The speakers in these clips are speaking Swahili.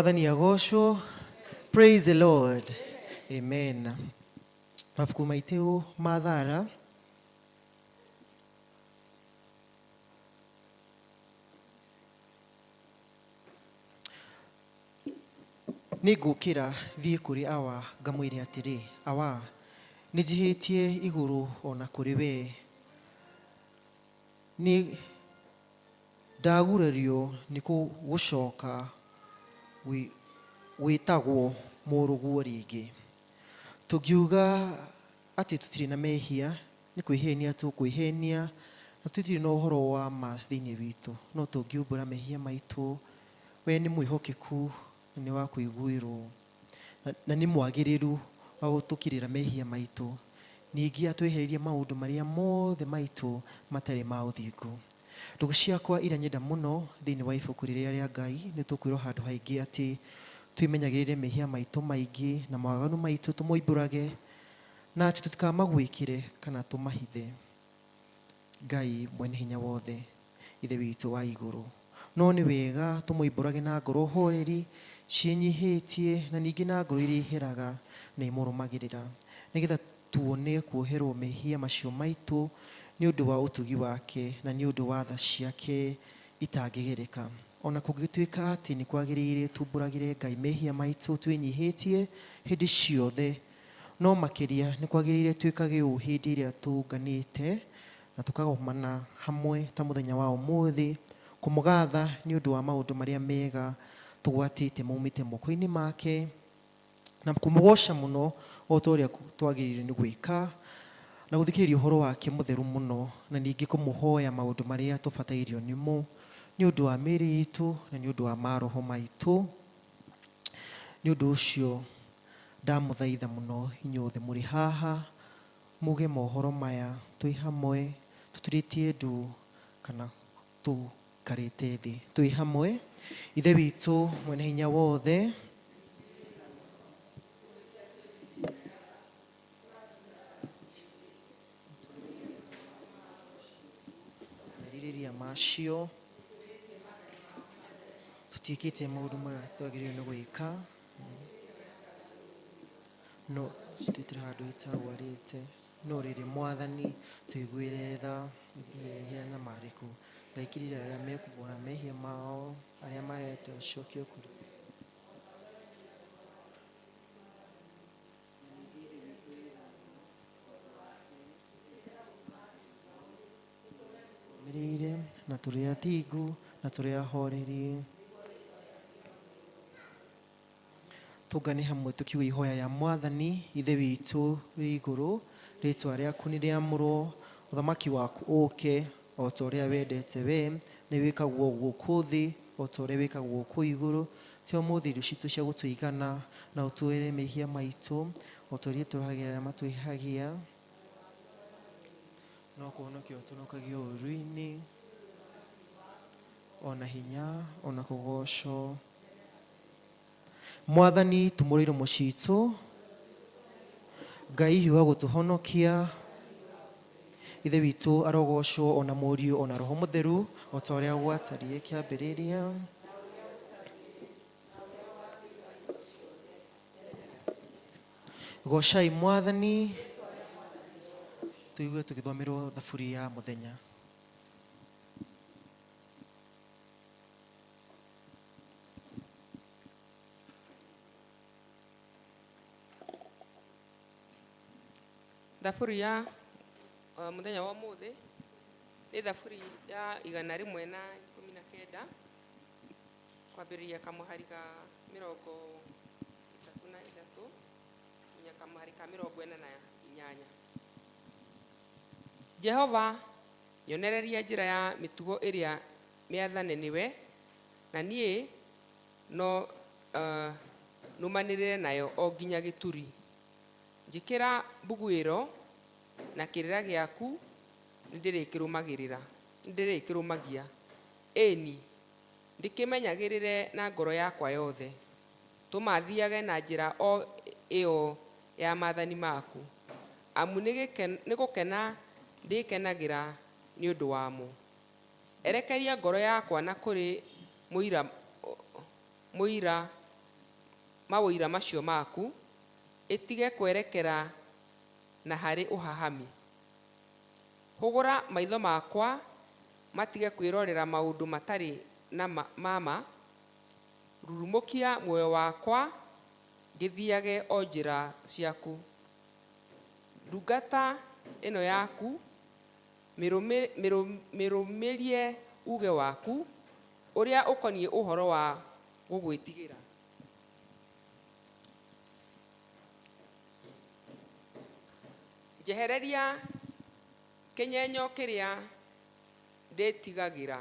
Mwathani agocwo. Praise the Lord. Amen. Mabuku maitũ ma thara nĩ ngũkĩra thiĩ kũrĩ Awa ngamwĩre atĩrĩ, Awa nĩ njihĩtie igũrũ ona kũrĩ we, nĩ ndagurario nĩ gũcoka gwĩtagwo mũrũguo rĩngĩ. Tũngiuga atĩ tũtirĩ na mehia, nĩ kwĩhenia tũkwĩhenia, na tũtirĩ na ũhoro wa ma thĩinĩ witũ, no tũngiumbũra mehia maitũ, we nĩ mwĩhokeku nĩ wa kũiguĩrwo na nĩ mwagĩrĩru wa gũtũkĩrĩra mehia maitũ, ningĩ atwehererie maũndũ marĩa mothe maitũ matarĩ ma ũthingu. Ndũgũ ciakwa iria nyenda mũno thĩinĩ wa ibuku rĩrĩa rĩa Ngai, nĩ tũkwĩrwo handũ haingĩ atĩ twĩmenyagĩrĩre mehia maitũ maingĩ na mawaganu maitũ tũmoimbũrage, na atĩ tũtikamagwĩkĩre kana tũmahithe. Ngai mwene hinya wothe, ithe witũ wa igũrũ, no nĩ wega tũmoimbũrage na ngoro horeri ciĩnyihĩtie, na ningĩ na ngoro iria iheraga na imũrũmagĩrĩra, nĩgetha tuone kuoherwo mehia macio maitũ nĩ ũndũ wa ũtugi wake na nĩ ũndũ wa tha ciake itangĩgereka. Ona kũngĩtuĩka atĩ nĩ kwagĩrĩire tumbũragĩre Ngai mehia maitũ twĩnyihĩtie hĩndĩ ciothe, no makĩria nĩ kwagĩrĩire twĩkage ũũ hĩndĩ ĩrĩa tũnganĩte na tũkagomana hamwe ta mũthenya wa ũmũthĩ, kũmũgatha nĩ ũndũ wa maũndũ marĩa mega tũgwatĩte maumĩte moko-inĩ make, na kũmũgoca mũno o ta ũrĩa twagĩrĩire nĩ gwĩka, na gũthikĩrĩria ũhoro wake mũtheru mũno, na ningĩ kũmũhoya maũndũ marĩa tũbatairio nĩmo nĩ ũndũ wa mĩĩrĩ itũ na nĩ ũndũ wa maroho maitũ. Nĩ ũndũ ũcio ndamũthaitha mũno inyuothe mũrĩ haha, muge mohoro maya twĩ hamwe, tũturĩtie ndu kana tũkarĩte thĩ twĩ hamwe. Ithe witũ mwene hinya wothe, merirĩria macio tũtiĩkĩte maũndũ marĩa twagĩrĩirwo nĩ gwĩka, no tũtĩtĩra handũ itarwarĩte, no rĩrĩ Mwathani tũiguĩre tha na marĩkũ. Ngaikĩrĩra arĩa mekũbora mehia mao, arĩa marete ũcokio kũrĩ mĩrĩire na tũrĩ athingu na tũrĩ ahoreri. Tũngane hamwe tũkiuga ihoya rĩa Mwathani. Ithe witũ wĩ igũrũ, rĩĩtwa rĩaku nĩ rĩamũrwo, ũthamaki waku ũũke, o ta ũrĩa wendete we, nĩ wĩkagwo gũkũ thĩ o ta ũrĩa wĩkagwo gũkũ igũrũ. Cia ũmũthĩ irio citũ cia gũtũigana, na ũtũĩre mehia maitũ o ta ũrĩa tũrahagĩra arĩa matwĩhagia, no kũhonokia ũtũhonokagia ũũru-inĩ, ona hinya ona kũgocwo. Mwathani tumũrĩire mũcitũ, Ngai hiuga gũtũhonokia. Ithe witũ arogocwo ona Mũriũ ona Roho Mũtheru, o ta ũrĩa gwatariĩ kĩambĩrĩria. Gocai Mwathani. Tũigue tũgĩthomerwo thaburi ya mũthenya. Thaburi ya mũthenya wa ũmũthĩ nĩ thaburi ya 119 kwambĩrĩria kamũhari ka 33 nginya kamũhari ka 48. Jehova, nyonereria njĩra ya mĩtugo ĩrĩa mĩathane nĩwe, na niĩ no numanĩrĩre nayo o nginya gĩturi. Njĩkĩra mbuguĩro na kĩrĩra gĩaku nĩndĩrĩkĩrũmagia. Ĩni ndĩkĩmenyagĩrĩre na ngoro yakwa yothe. Tũmathiage na njĩra o ĩyo ya maathani maku, amu nĩ gũkena ndĩkenagĩra nĩ ũndũ wamo. Erekeria ngoro yakwa na kũrĩ mũira mawĩira macio maku, ĩtige kwerekera na harĩ ũhahami. Hũgũra maitho makwa matige kwĩrorera maũndũ matarĩ na mama, rurumũkia muoyo wakwa ngĩthiage o njĩra ciaku. Ndungata ĩno yaku mĩrũmĩrie uge waku ũrĩa ũkoniĩ ũhoro wa gũgwĩtigĩra. Njehereria kĩnyenyo kĩrĩa ndĩtigagĩra,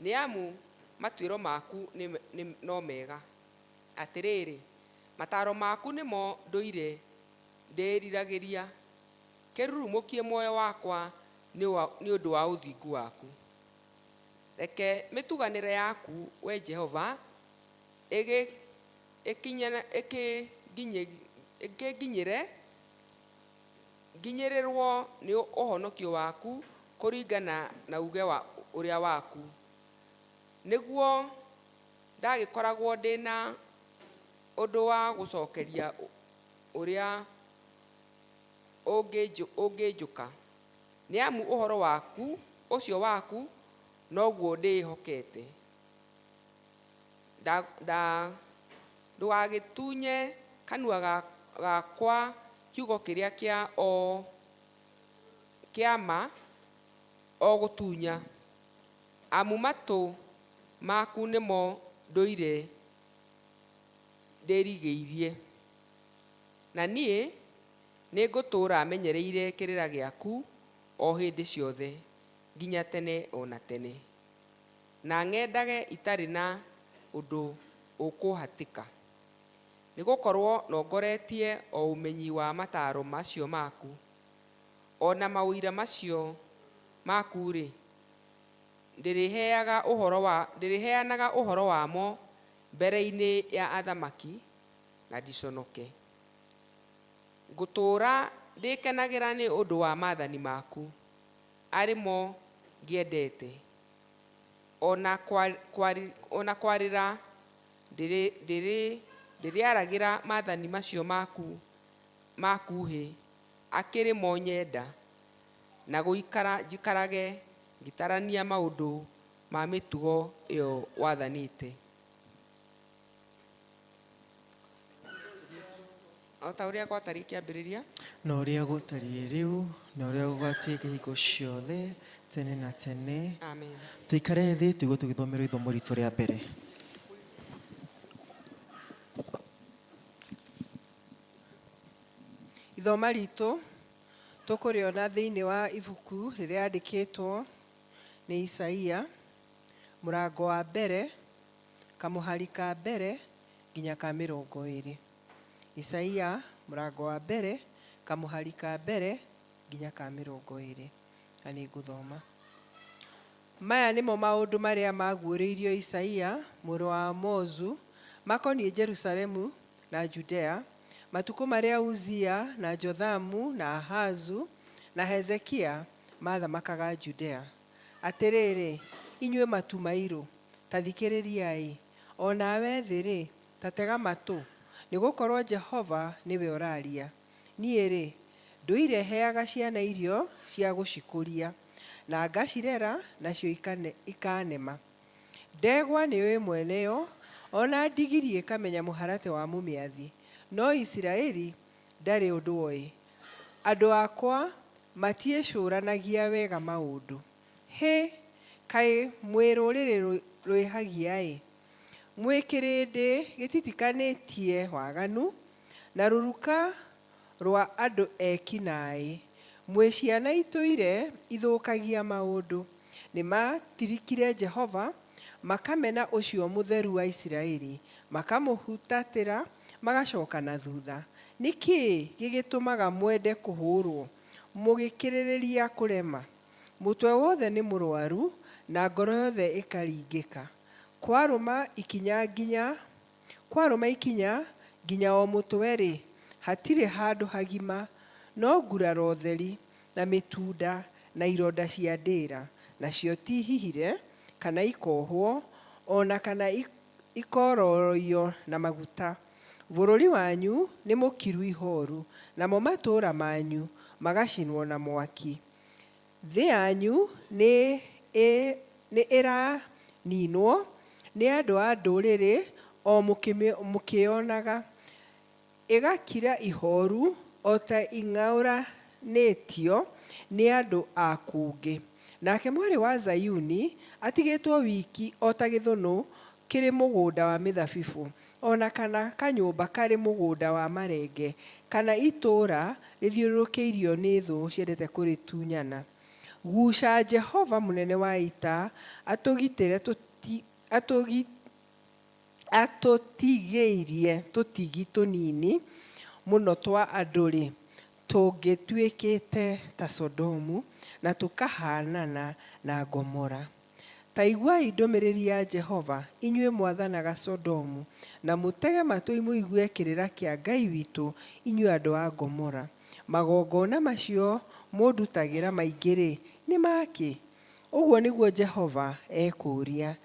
nĩ amu matuĩro maku no mega. Atĩrĩrĩ, mataro maku nĩmo ndũire ndĩriragĩria. Kĩrurumũkie muoyo wakwa nĩ ũndũ wa ũthingu waku. Reke mĩtuganĩre yaku, we Jehova, nginyĩrĩrwo nĩ ũhonokio waku kũringana na uge ũrĩa waku. Nĩguo ndagĩkoragwo ndĩna ũndũ wa gũcokeria ũrĩa ũngĩnjũka, nĩ amu ũhoro waku ũcio waku noguo ndĩhokete. Ndũgagĩtunye kanua gakwa kiugo kĩrĩa kĩa ma o gũtunya, amu matũ maku nĩmo ndũire ndĩrigĩirie. Na niĩ nĩ ngũtũũra menyereire kĩrĩra gĩaku o hĩndĩ ciothe nginya tene ona tene, na ng'endage itarĩ na ũndũ ũkũhatĩka, nĩ gũkorwo nongoretie o ũmenyi wa mataro macio maku, ona mawĩira macio maku-rĩ, ndĩrĩheanaga ũhoro wamo mbere-inĩ ya athamaki na ndiconoke. Ngũtũũra ndĩkenagĩra nĩ ũndũ wa maathani maku, arĩmo ngĩendete, ona kwarĩra ndĩrĩaragĩra maathani macio maku akĩrĩ mo nyenda, na gũikara njikarage ngĩtarania maũndũ ma mĩtugo ĩyo wathanĩte. O ta ũrĩa gwatariĩ kĩambĩrĩria, na ũrĩa gũtariĩ rĩu, na ũrĩa gũgatuĩka hingo ciothe tene na tene. Amen. Tũikare thĩ tũigwe tũgĩthomerwo ithomo ritũ rĩa mbere. Ithoma ritũ tũkũrĩona thĩinĩ wa ibuku rĩrĩa andĩkĩtwo nĩ Isaia, mũrango wa mbere, kamũhari ka mbere nginya ka 20. Isaia mũrango wa mbere, kamũhari ka mbere nginya ka 20. Na nĩ ngũthoma. Maya nĩmo maũndũ marĩa maguũrĩirio Isaia mũrũ wa Amozu makoniĩ Jerusalemu na Judea, matukũ marĩa Uzia na Jothamu na Ahazu na Hezekia mathamakaga Judea. Atĩrĩrĩ, inyuĩ matu mairũ, ta thikĩrĩriai, o nawe thĩ-rĩ, ta tega matũ, nĩ gũkorwo Jehova nĩwe ũraria. Niĩ-rĩ, ndũireheaga ciana irio cia gũcikũria, na ngacirera nacio ikanema. Ndegwa nĩyo ĩmwe yo, ona ndigiri ĩkamenya mũharatĩ wa mũmĩathi, no Isiraeli ndarĩ ũndũ oĩ. Andũ akwa matiĩcũranagia wega maũndũ. Hĩ, kaĩ mwĩ rũrĩrĩ rwĩhagia-ĩ! Mwĩ kĩrĩndĩ gĩtitikanĩtie waganu, na rũruka rwa andũ eki naĩ. Mwĩ ciana itũire ithũkagia maũndũ. Nĩ matirikire Jehova, makamena ũcio mũtheru wa Isiraeli, makamũhutatĩra, magacoka na thutha. Nĩkĩ gĩgĩtũmaga mwende kũhũrwo, mũgĩkĩrĩrĩria kũrema? Mũtwe wothe nĩ mũrwaru, na ngoro yothe ĩkaringĩka. Kwarũma ikinya nginya o mũtwe-rĩ, hatirĩ handũ hagima, no nguraro theri na mĩtunda na ironda cia ndĩra, nacio ti hihire kana ikohwo, ona kana ikororoio na maguta. bũrũri wanyu nĩ mũkiru ihoru, namo matũũra manyu magacinwo na mwaki. Thĩ yanyu nĩ ĩraninwo nĩ andũ a ndũrĩrĩ o mũkĩonaga, ĩgakira ihoru o ta ing'aũranĩtio nĩ andũ a kũngĩ. Nake mwarĩ wa Zayuni atigĩtwo wiki o ta gĩthũnũ kĩrĩ mũgũnda wa mĩthabibũ, ona kana kanyũmba karĩ mũgũnda wa marenge, kana itũũra rĩthiũrũrũkĩirio nĩ thũ ciendete kũrĩtunyana. Guca Jehova mũnene wa ita, atũgitĩre atũtigĩirie tũtigi tũnini mũno twa andũ-rĩ, tũngĩtuĩkĩte ta Sodomu na tũkahanana na Gomora. Ta iguai ndũmĩrĩri ya Jehova, inyuĩ mwathanaga Sodomu, na mũtege matũ mũigue kĩrĩra kĩa Ngai witũ, inyuĩ andũ a Gomora. Magongona macio mũndutagĩra maingĩ-rĩ, nĩ makĩ? Ũguo nĩguo Jehova ekũũria.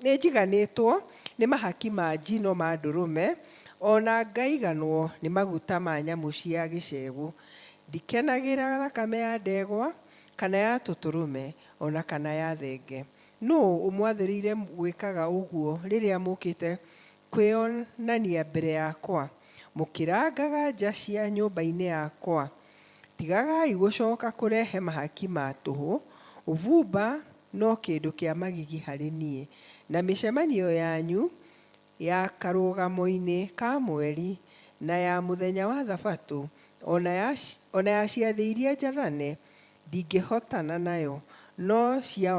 Nĩnjiganĩtwo nĩ mahaki ma njino ma ndũrũme, ona ngaiganwo nĩ maguta ma nyamũ cia gĩcegũ. Ndikenagĩra thakame ya ndegwa, kana ya tũtũrũme, ona kana ya thenge. Nũũ ũmwathĩrĩire gwĩkaga ũguo rĩrĩa mũkĩte kwĩonania mbere yakwa, mũkĩrangaga nja cia nyũmba-inĩ yakwa? Tigagai gũcoka kũrehe mahaki ma tũhũ, ũbumba no kĩndũ kĩa magigi harĩ niĩ. Na mĩcemanio yanyu ya karũgamo-inĩ ka mweri, na ya mũthenya wa Thabatũ, ona ya ciathĩ iria njathane, ndingĩhotana nayo. No cia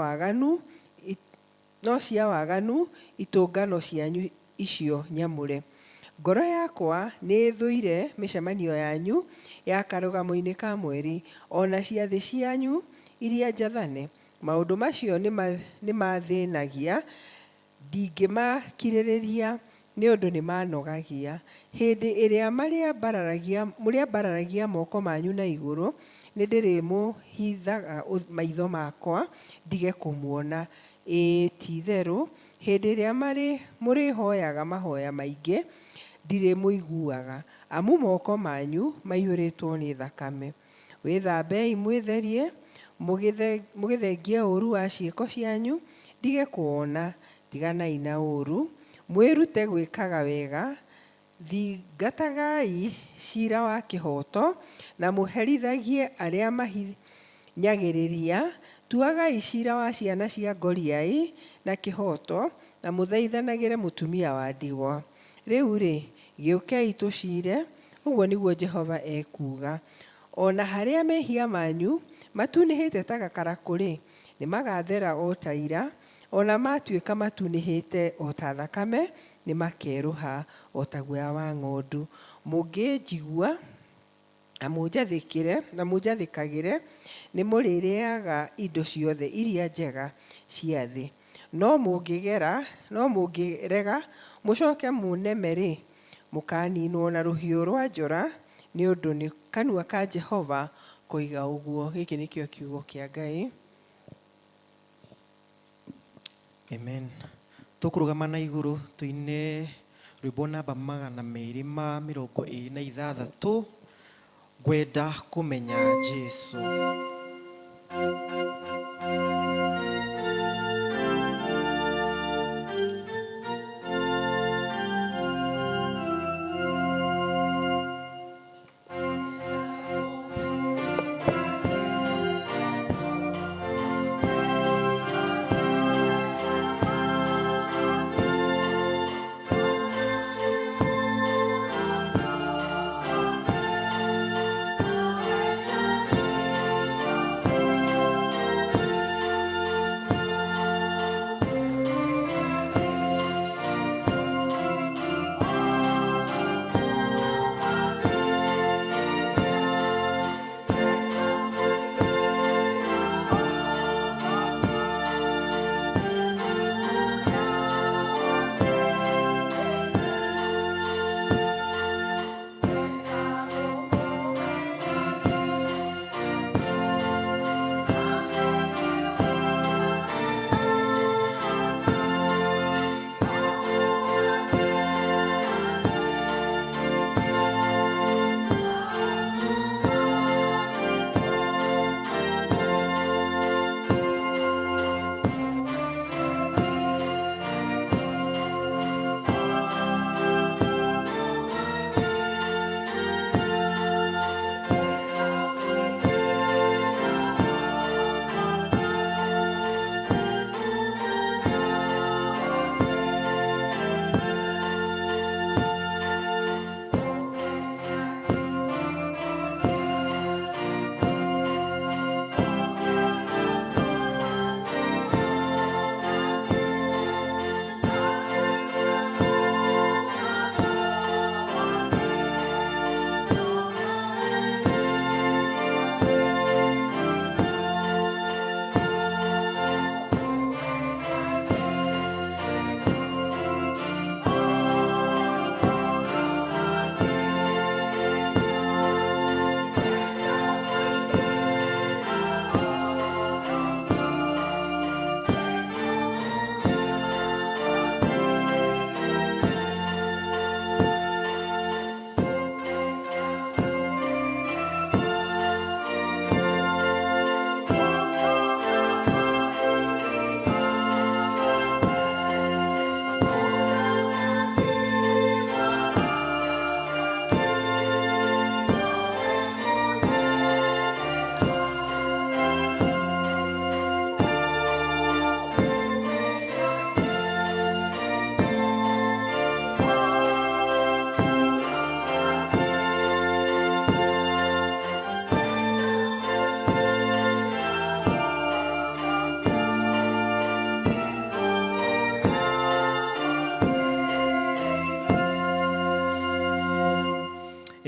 waganu itũngano cianyu icio nyamũre. Ngoro yakwa nĩ ĩthũire mĩcemanio yanyu ya karũgamo-inĩ ka mweri, ona ciathĩ cianyu iria njathane. Maũndũ macio nĩ mathĩnagia, ndingĩmakirĩrĩria nĩ ũndũ nĩ manogagia. Hĩndĩ ĩrĩa mũrĩambararagia moko manyu na igũrũ, nĩ ndĩrĩmũhithaga maitho makwa ndige kũmuona. Ĩĩ ti-itherũ, hĩndĩ ĩrĩa mũrĩhoyaga mahoya maingĩ, ndirĩmũiguaga, amu moko manyu maiyũrĩtwo nĩ thakame. Wĩthambei mwĩtherie, mũgĩthengia ũũru wa ciĩko cianyu, ndige kuona. Tiganai na ũũru, mwĩrute gwĩkaga wega, thingatagai ciira wa kĩhooto, na mũherithagie arĩa mahinyagĩrĩria. Tuagai ciira wa ciana cia ngoriai na kĩhooto, na mũthaithanagĩre mũtumia wa ndigwa. Rĩu-rĩ, gĩũkei tũciire, ũguo nĩguo Jehova ekuuga. Ona harĩa mehia manyu matunĩhĩte ta gakarakũ-rĩ, nĩ magathera o ta ira, ona matuĩka matunĩhĩte o ta thakame, nĩ makerũha o ta guoya wa ng'ondu. Mũngĩnjigua na mũnjathĩkagĩre, nĩ mũrĩrĩaga indo ciothe iria njega cia thĩ. No mũngĩrega mũcoke mũneme-rĩ, mũkaninwo na rũhiũ rwa njora, nĩ ũndũ nĩ kanua ka Jehova koiga ũguo. Gĩkĩ nĩkĩo kiugo kĩa Ngai. Amen. Tũkũrũgama na igũrũ tũine rwĩmbo namba 226, ngwenda kũmenya Jesũ.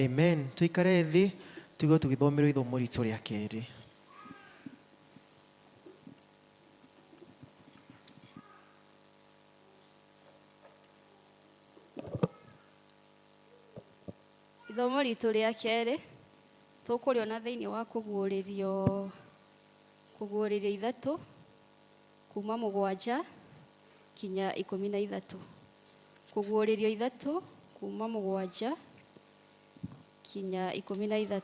Amen. Tuikare thi tuigue tugithomerwo ithomo ritũ rĩa kerĩ. Ithomo ritũ rĩa kerĩ tũkũrĩona thĩinĩ wa kũguũrĩrio 3 kuma 7 kinya 13. Kũguũrĩrio 3 kuma 7 kinya 13.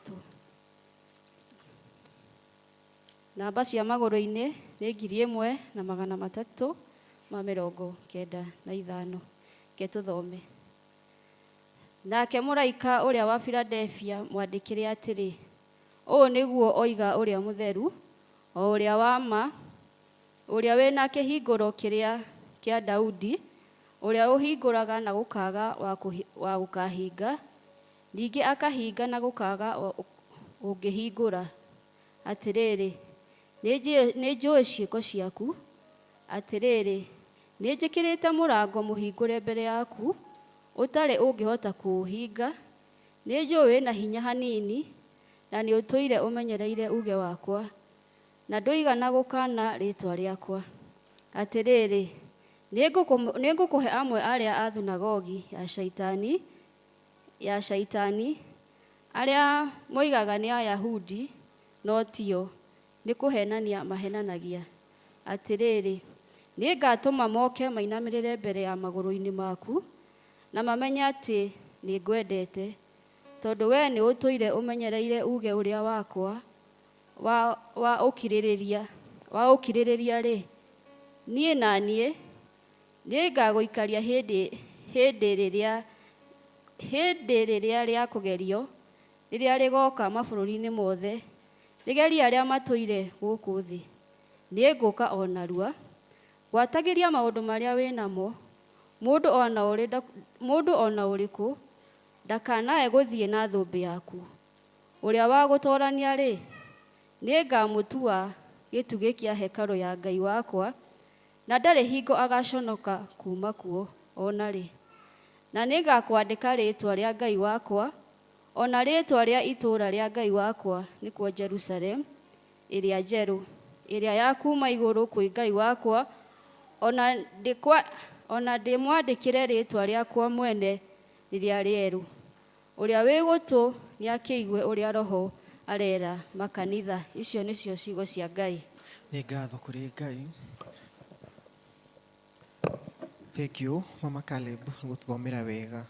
Namba cia magũrũ-inĩ nĩ 1,395. Ke tũthome. Nake mũraika ũrĩa wa Philadelphia mwandĩkĩre atĩrĩ, ũũ nĩguo oiga ũrĩa mũtheru, o ũrĩa wa ma, ũrĩa wĩna kĩhingũro kĩrĩa kĩa Daudi, ũrĩa ũhingũraga na gũkaga wa gũkahinga, ningĩ akahinga na gũkaga ũngĩhingũra. Atĩrĩrĩ, nĩ njũĩ ciĩko ciaku. Atĩrĩrĩ, nĩ njĩkĩrĩte mũrango mũhingũre mbere yaku, ũtarĩ ũngĩhota kũũhinga. Nĩ njũĩ wĩna hinya hanini, na nĩ ũtũire ũmenyereire uge wakwa, na ndũigana gũkana rĩĩtwa rĩakwa. Atĩrĩrĩ, nĩ ngũkũhe amwe arĩa a thunagogi ya Shaitani, arĩa moigaga nĩ Ayahudi, no tio, nĩ kũhenania mahenanagia. Atĩrĩrĩ, nĩ ngatũma moke mainamĩrĩre mbere ya magũrũ-inĩ maku, na mamenye atĩ nĩ ngwendete, tondũ we nĩ ũtũire ũmenyereire uge ũrĩa wakwa wa ũkirĩrĩria-rĩ. Niĩ na niĩ nĩ ngagũikaria hĩndĩ rĩrĩa rĩa kũgerio, rĩrĩa rĩgoka mabũrũri-inĩ mothe, rĩgerie arĩa matũire gũkũ thĩ. Nĩ ngũka o narua, gwatagĩria maũndũ marĩa wĩ namo, mũndũ o na ũrĩkũ ndakanae gũthiĩ na thũmbĩ yaku. Ũrĩa wa gũtoorania-rĩ, nĩ ngamũtua gĩtugĩ kĩa hekarũ ya Ngai wakwa, na ndarĩ hingo agaconoka kuma kuo o na rĩ. Na nĩ ngakwandĩka rĩĩtwa rĩa Ngai wakwa, o na rĩĩtwa rĩa itũũra rĩa Ngai wakwa, nĩkuo Jerusalemu, ĩrĩa njerũ, ĩrĩa ya kuma igũrũ kwĩ Ngai wakwa, ona ndĩmwandĩkĩre rĩĩtwa rĩakwa mwene rĩrĩa rĩerũ. Ũrĩa wĩ gũtũ nĩ akĩigue ũrĩa Roho arera makanitha. Icio nĩcio ciugo cia Ngai. Nĩ ngatho kũrĩ Ngai. Thank you, Mama Caleb, gũtũthomera wega.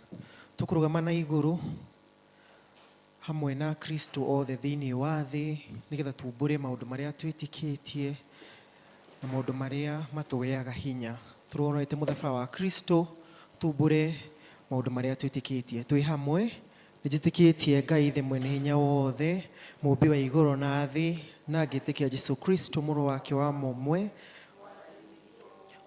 Tũkũrũgama na igũrũ hamwe na Kristo othe thĩinĩ wa thĩ, nĩgetha tumbũre maũndũ marĩa twĩtĩkĩtie na maũndũ marĩa matũheaga hinya. Tũronete mũthabara wa Kristo, tumbũre maũndũ marĩa twĩtĩkĩtie. Twĩ hamwe, nĩ njĩtĩkĩtie Ngai Ithe mwene hinya wothe, mũmbi wa igũrũ na thĩ, na ngĩtĩkia Jesũ Kristo mũrũ wake wa mũmwe,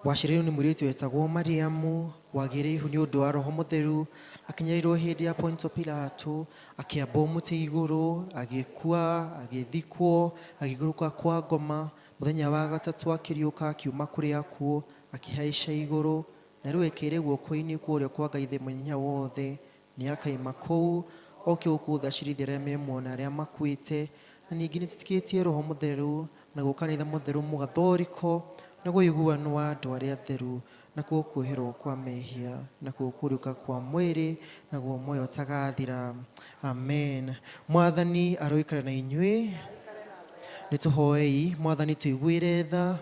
waciarĩirwo nĩ mũirĩtu wetagwo Mariamu, wagĩrĩirwo nĩ ũndũ wa Roho Mũtheru, akinyĩrĩirwo hĩndĩ ya Pontio Pilato, akĩamba mũtĩ igũrũ, agĩkua, agĩthikwo, agĩikũrũka kwa ngoma, mũthenya wa gatatũ akĩriũka akiuma kũrĩ akuũ, akĩhaica igũrũ, na rĩu ekĩrĩ guoko-inĩ kwa ũrĩo kwa Ngai Ithe mwene hinya wothe. Nĩ akaima kũu, oke gũkũ thĩ acirithie arĩa memuona arĩa makuĩte. Na ningĩ nĩ tũtĩkĩtie Roho Mũtheru, naguo kanitha mũtheru mũgathoriko, naguo ũiguano wa andũ arĩa atheru, nakuo kuoherwo kwa mehia, nakuo kũriũka kwa mwĩrĩ, naguo muoyo ũtagathira. Amen. Mwathani aroikara na inyuĩ. Nĩ tũhoei. Mwathani tũiguĩre tha.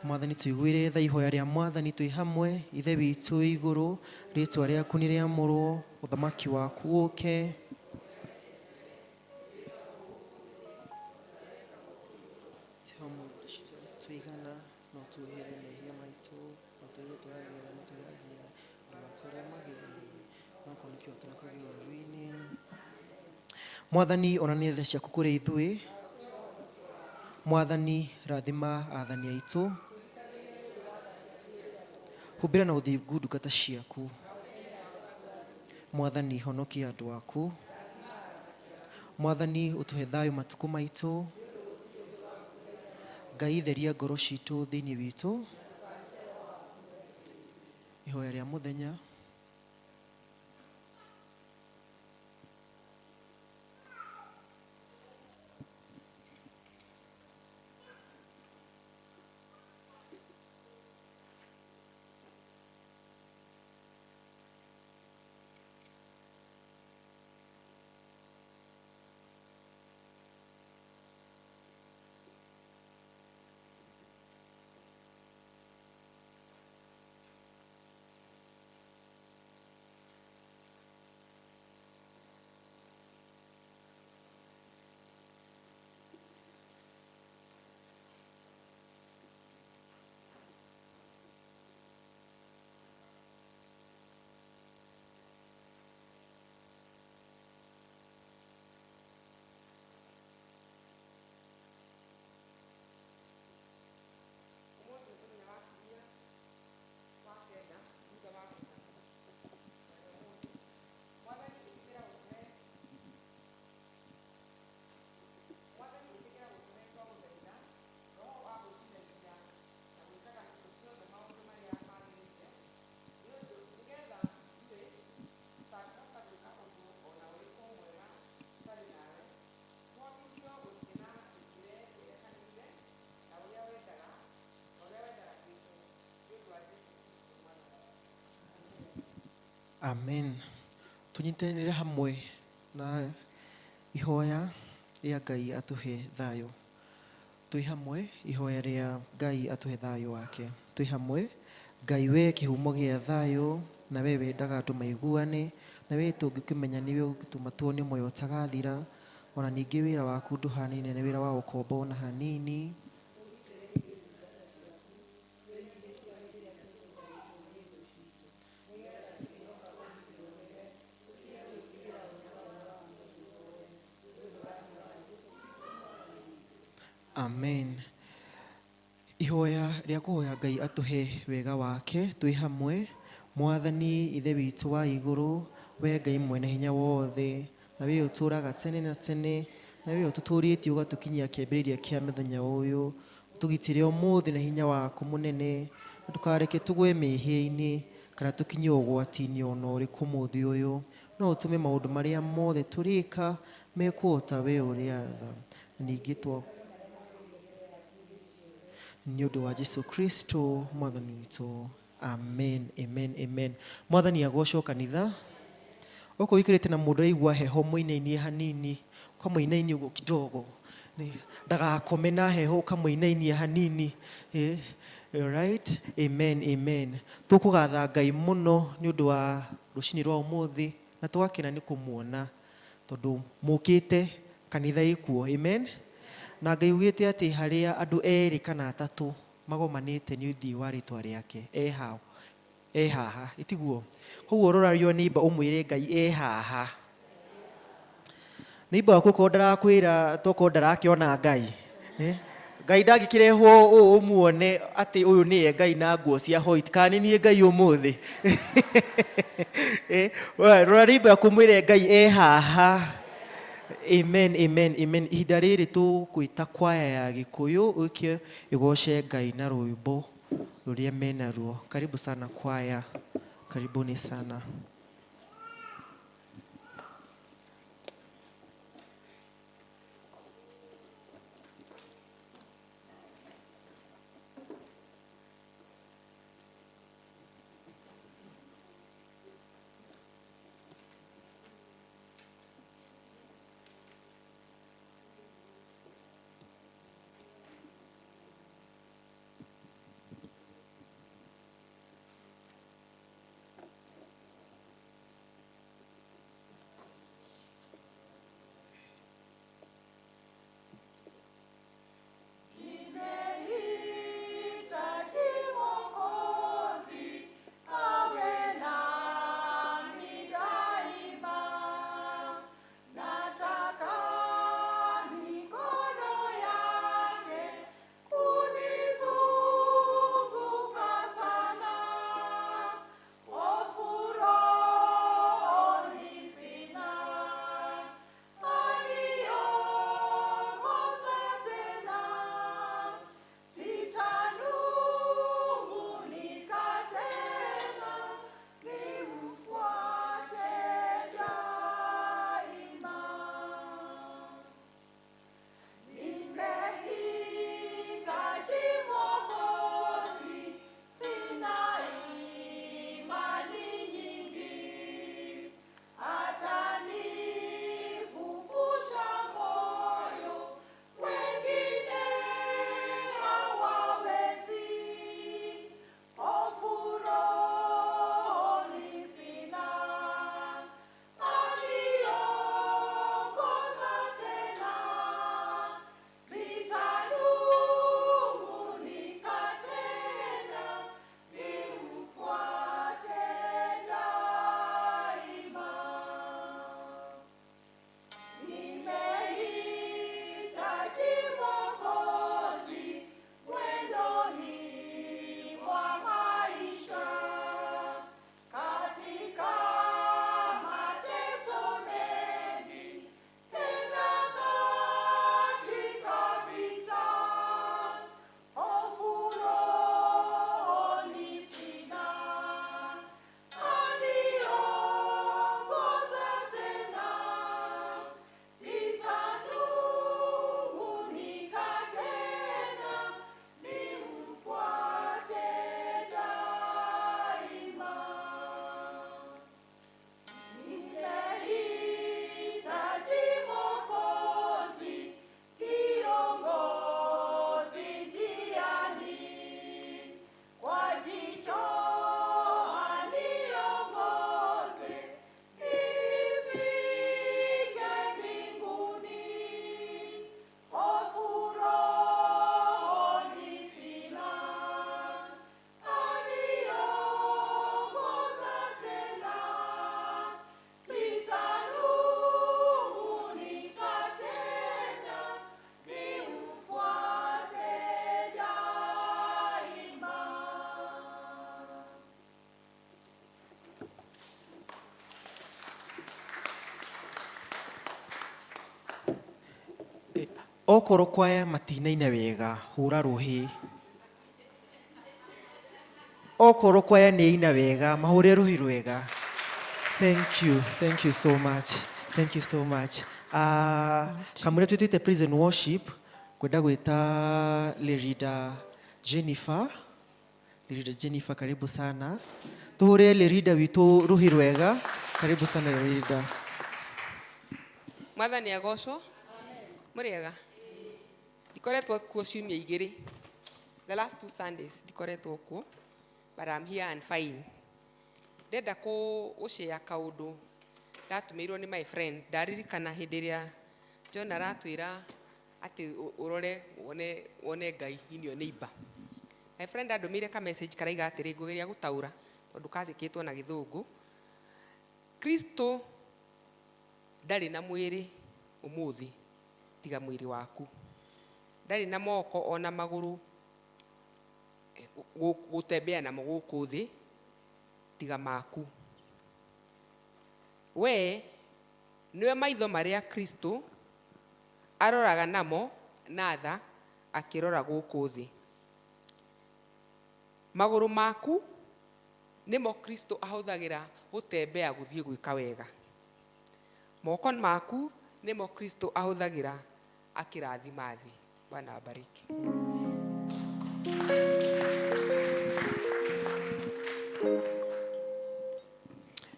Mwathani tũiguĩre tha ihoya rĩa Mwathani twĩ hamwe. Ithe witũ wĩ igũrũ, rĩĩtwa rĩaku nĩ rĩamũrwo, ũthamaki waku ũke. Tũigana no tuohere mehia maitũ, na tũrĩa tũragĩra na tũyagia ndũgatũre magĩrĩro-inĩ, no kũnĩkĩo tũrakũgĩrĩro-inĩ. Mwathani onania tha ciaku kũrĩ ithuĩ. Mwathani rathima athani aitũ, humbĩra na ũthingu ndungata ciaku. Mwathani honokia andũ aku. Mwathani ũtũhe thayũ matukũ maitũ. Ngai theria ngoro citũ thĩinĩ witũ. Ihoya rĩa mũthenya. Amen. Tunyitanĩre hamwe na ihoya rĩa Ngai atũhe thayũ. Twĩ hamwe ihoya rĩa Ngai atũhe thayũ wake. Twĩ hamwe. Ngai we kĩhumo gĩa thayũ, na we wendaga andũ maiguane, na we tũngĩkĩmenya nĩwe ũngĩtũma tuone muoyo ũtagathira, ona ningĩ wĩra waku ndũhanaine na wĩra wa ũkombo ona hanini. Amen. Ihoya rĩa kũhoya Ngai atũhe wega wake. Twĩ hamwe. Mwathani ithe witũ wa igũrũ, we Ngai mwene hinya wothe, na we ũtũraga tene na tene, na we ũtũtũrĩtie ũgatũkinyia kĩambĩrĩria kĩa mũthenya ũyũ. Ũtũgitĩre ũmũthĩ na hinya waku mũnene, ndũkareke tũgwe mĩhĩa-inĩ kana tũkinye ũgwati-inĩ ona ũrĩkũ mũthĩ ũyũ. No ũtũme maũndũ marĩa mothe tũrĩka mekwo ta we ũrĩa tha. Ningĩ nĩ ũndũ wa Jesu Kristo mwathani witũ. Amen, amen, amen. Mwathani agocwo kanitha. Oko wikirite na mũndũ aigua heho mũinainie hanini, ũkamũinainie ũguo kidogo, ndagakome na heho, ũkamũinainie hanini. Alright, amen, amen. Tũkũgatha Ngai mũno nĩ ũndũ wa rũcinĩ rwa ũmũthĩ, na tũgakena nĩ kũmuona tondũ mũkĩte kanitha ikuo. Amen. Na Ngai ugĩte atĩ harĩa andũ erĩ kana atatũ magomanĩte nĩ ũthii wa rĩtwa rĩake, haha, itiguo. Koguo rorario neighbor ũmwĩre Ngai haha. Neighbor waku ko ndarakwĩra toko ndarakĩona Ngai. Ngai ndangĩkĩrehwo ũũ ũmuone atĩ ũyũ nĩye Ngai na nguo cia white, kana nĩ Ngai ũmũthĩ. Rora neighbor waku mwĩre Ngai haha. Amen, amen, amen. Ihinda rĩrĩ tũgwĩta kwaya ya Gĩkũyũ ũke ĩgoce Ngai na rwĩmbo rũrĩa menaruo. Karibu sana kwaya. Karibuni sana. Okorwo kwaya matinaina wega hura ruhi. Okorwo kwaya ni ina wega mahure ruhi rwega. Thank you so much. Kamuna twitite prison worship kwenda gwita Lerida Jennifer. Karibu sana. Tuhure Lerida witu ruhi rwega. Karibu sana Lerida. Mwathani agocwo. Muriega. Ndikoretwo kuo ciumia igiri. The last 2 Sundays ndikoretwo kuo. But I'm here and fine. Ndenda kushare kaundu ndatumirwo ni my friend. Ndaririkana hindi ria John aratwira ati urore wone Ngai inio neighbor. My friend andumire ka message karaiga atiri ngugeria gutaura tondu kathikitwo na Githungu. Kristo ndari na mwiri umuthi tiga mwiri waku. Ndari na moko ona maguru gutembea na guku thi tiga maku. We niwe maitho maria Kristo aroraga namo na tha akirora guku thi. Maguru maku nimo Kristo ahuthagira gutembea guthie gwika wega. Moko maku nimo Kristo ahuthagira akirathima thi. Bwana abariki.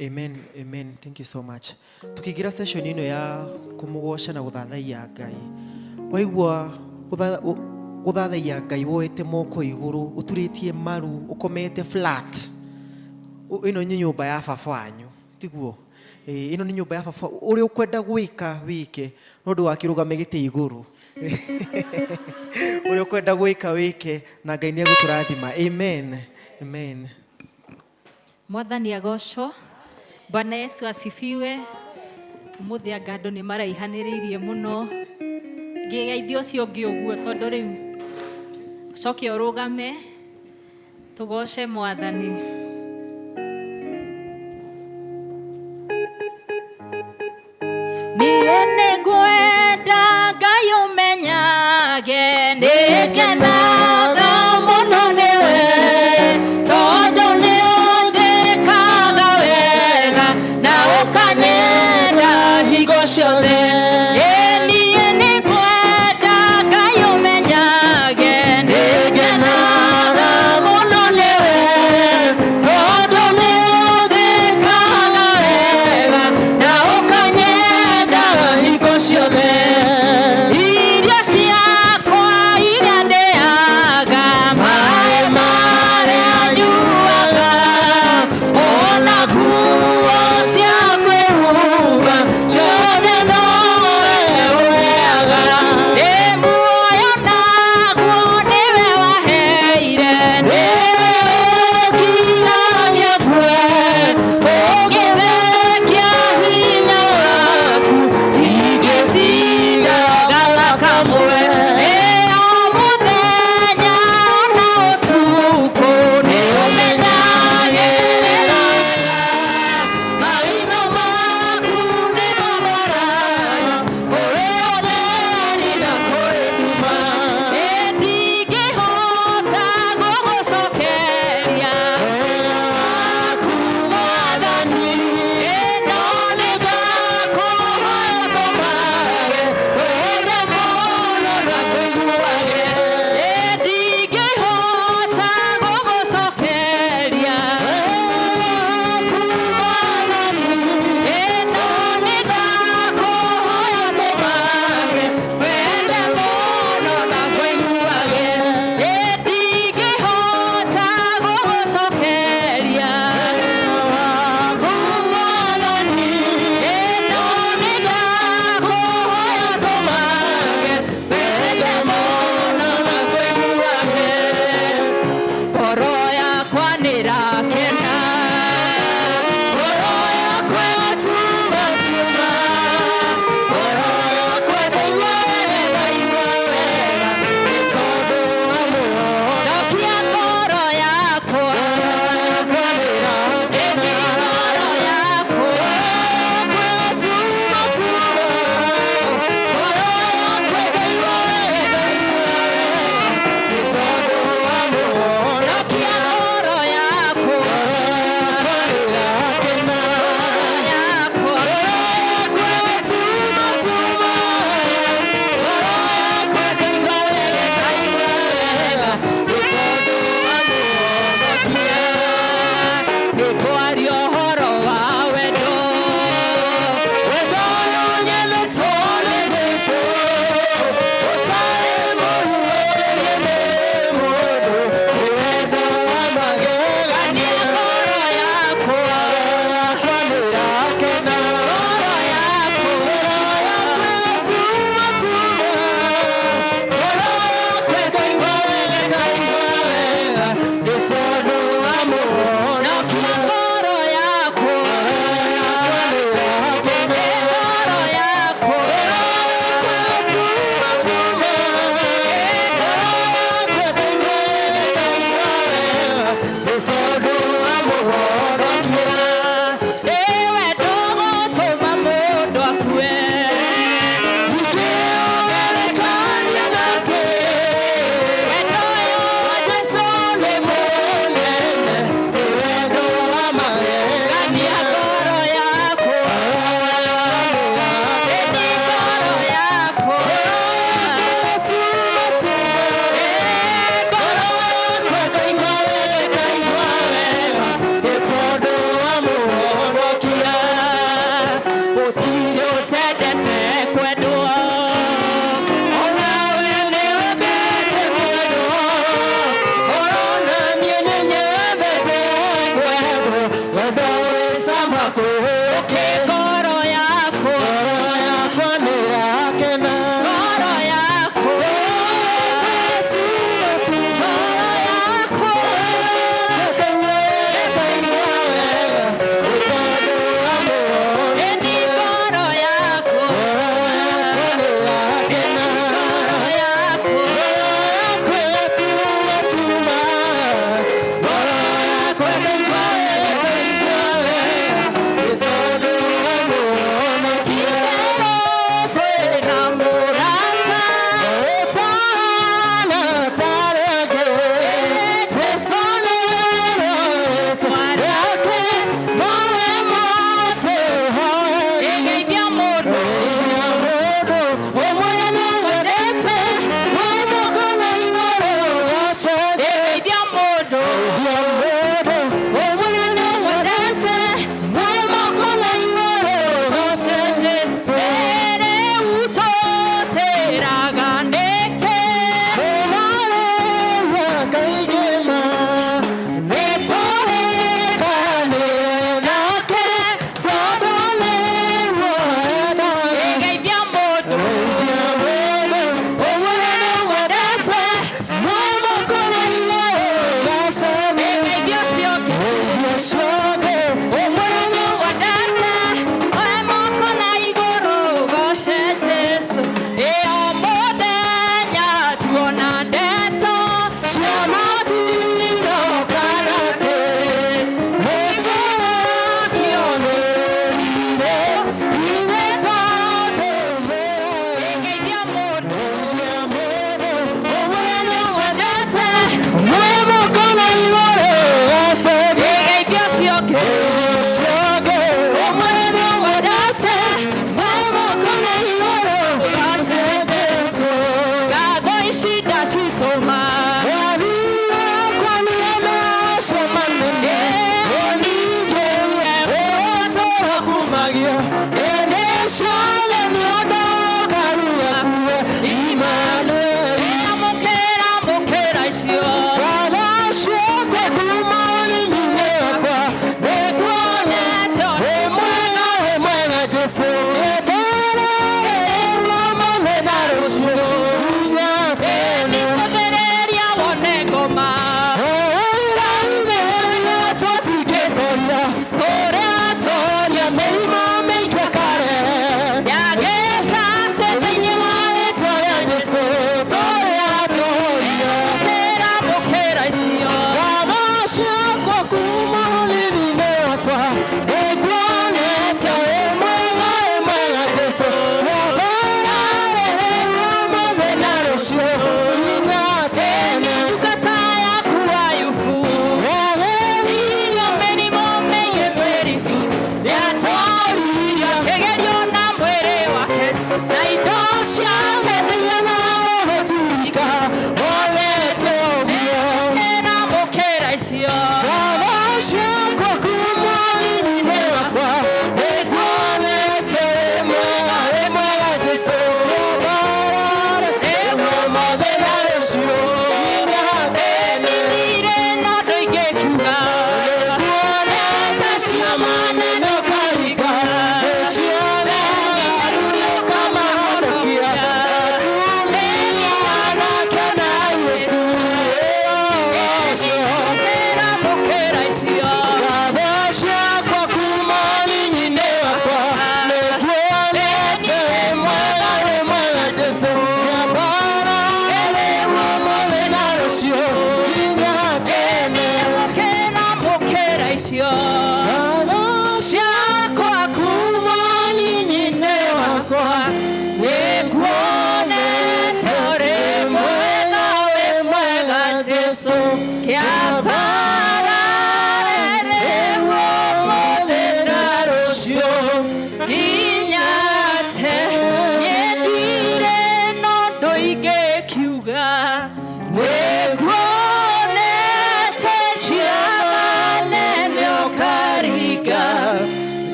Amen. Thank you so much. Tukigira session ino ya kumugosha na guthathaia Ngai. Waigua guthathaia Ngai woete moko iguru, uturitie maru, ukomete flat. Ino ni nyumba ya baba wanyu. Tiguo. Ino ni nyumba ya baba uri ukwenda gwika wike nondu wakirugame giti iguru. Uri ukwenda gwika wike na Ngai ni aguturathima. Amen. Mwathani agocwo. Bwana Yesu asifiwe. Umuthi angando ni maraihaniriirie muno. Ngigeithio ucio ngi uguo tondu riu coke urugame tugoce Mwathani. Niene gwenda Ngai umenyage nikenaga muno niwe tondu ni utikaga wega na ukanyenda hingo ciothe. No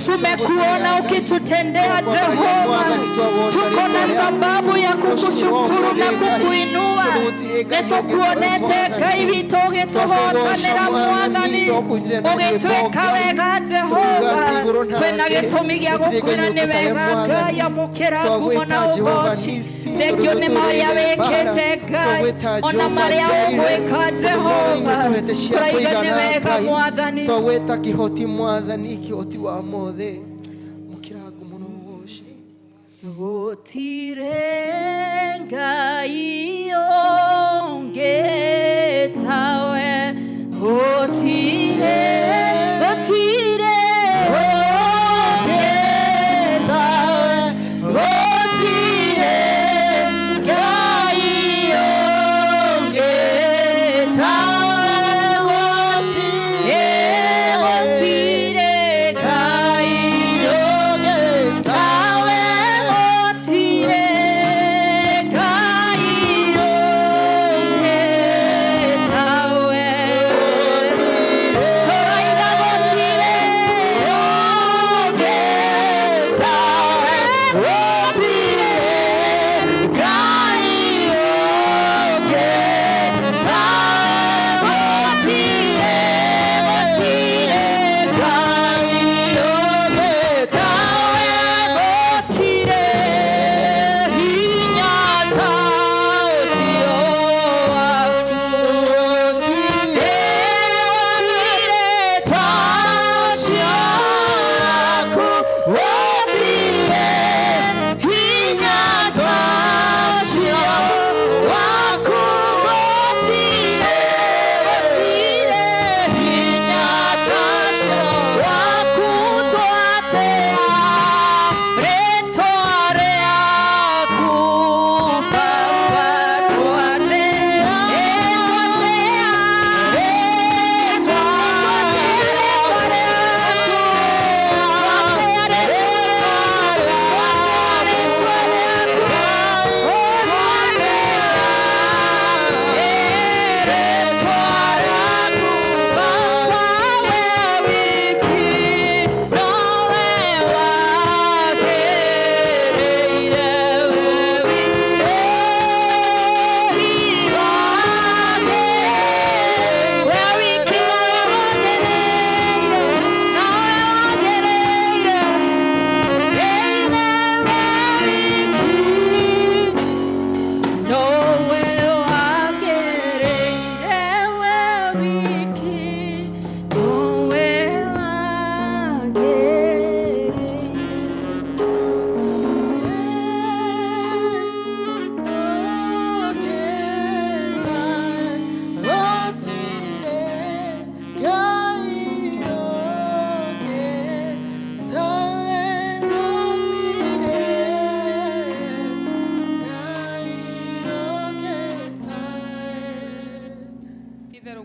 Tumekuona ukitutendea Jehova, tuko na sababu ya kukushukuru na kukuinua. Netukuonete Ngai tugituhotanira Mwathani, ugitwika wega Jehova, kwina gitumi gia gukwira ni wega Ngai, amukira ngumo na ugoci. Thengio ni maria wikite Ngai, ona maria ugwika Jehova, turaiga ni wega Mwathani. Twagweta kihoti Mwathani, kihoti wa mothe mukiragu muno woci. Gutire Ngai onge tawe, gutire onge tawe, gutire Ngai onge tawe, gutire Ngai onge tawe, gutire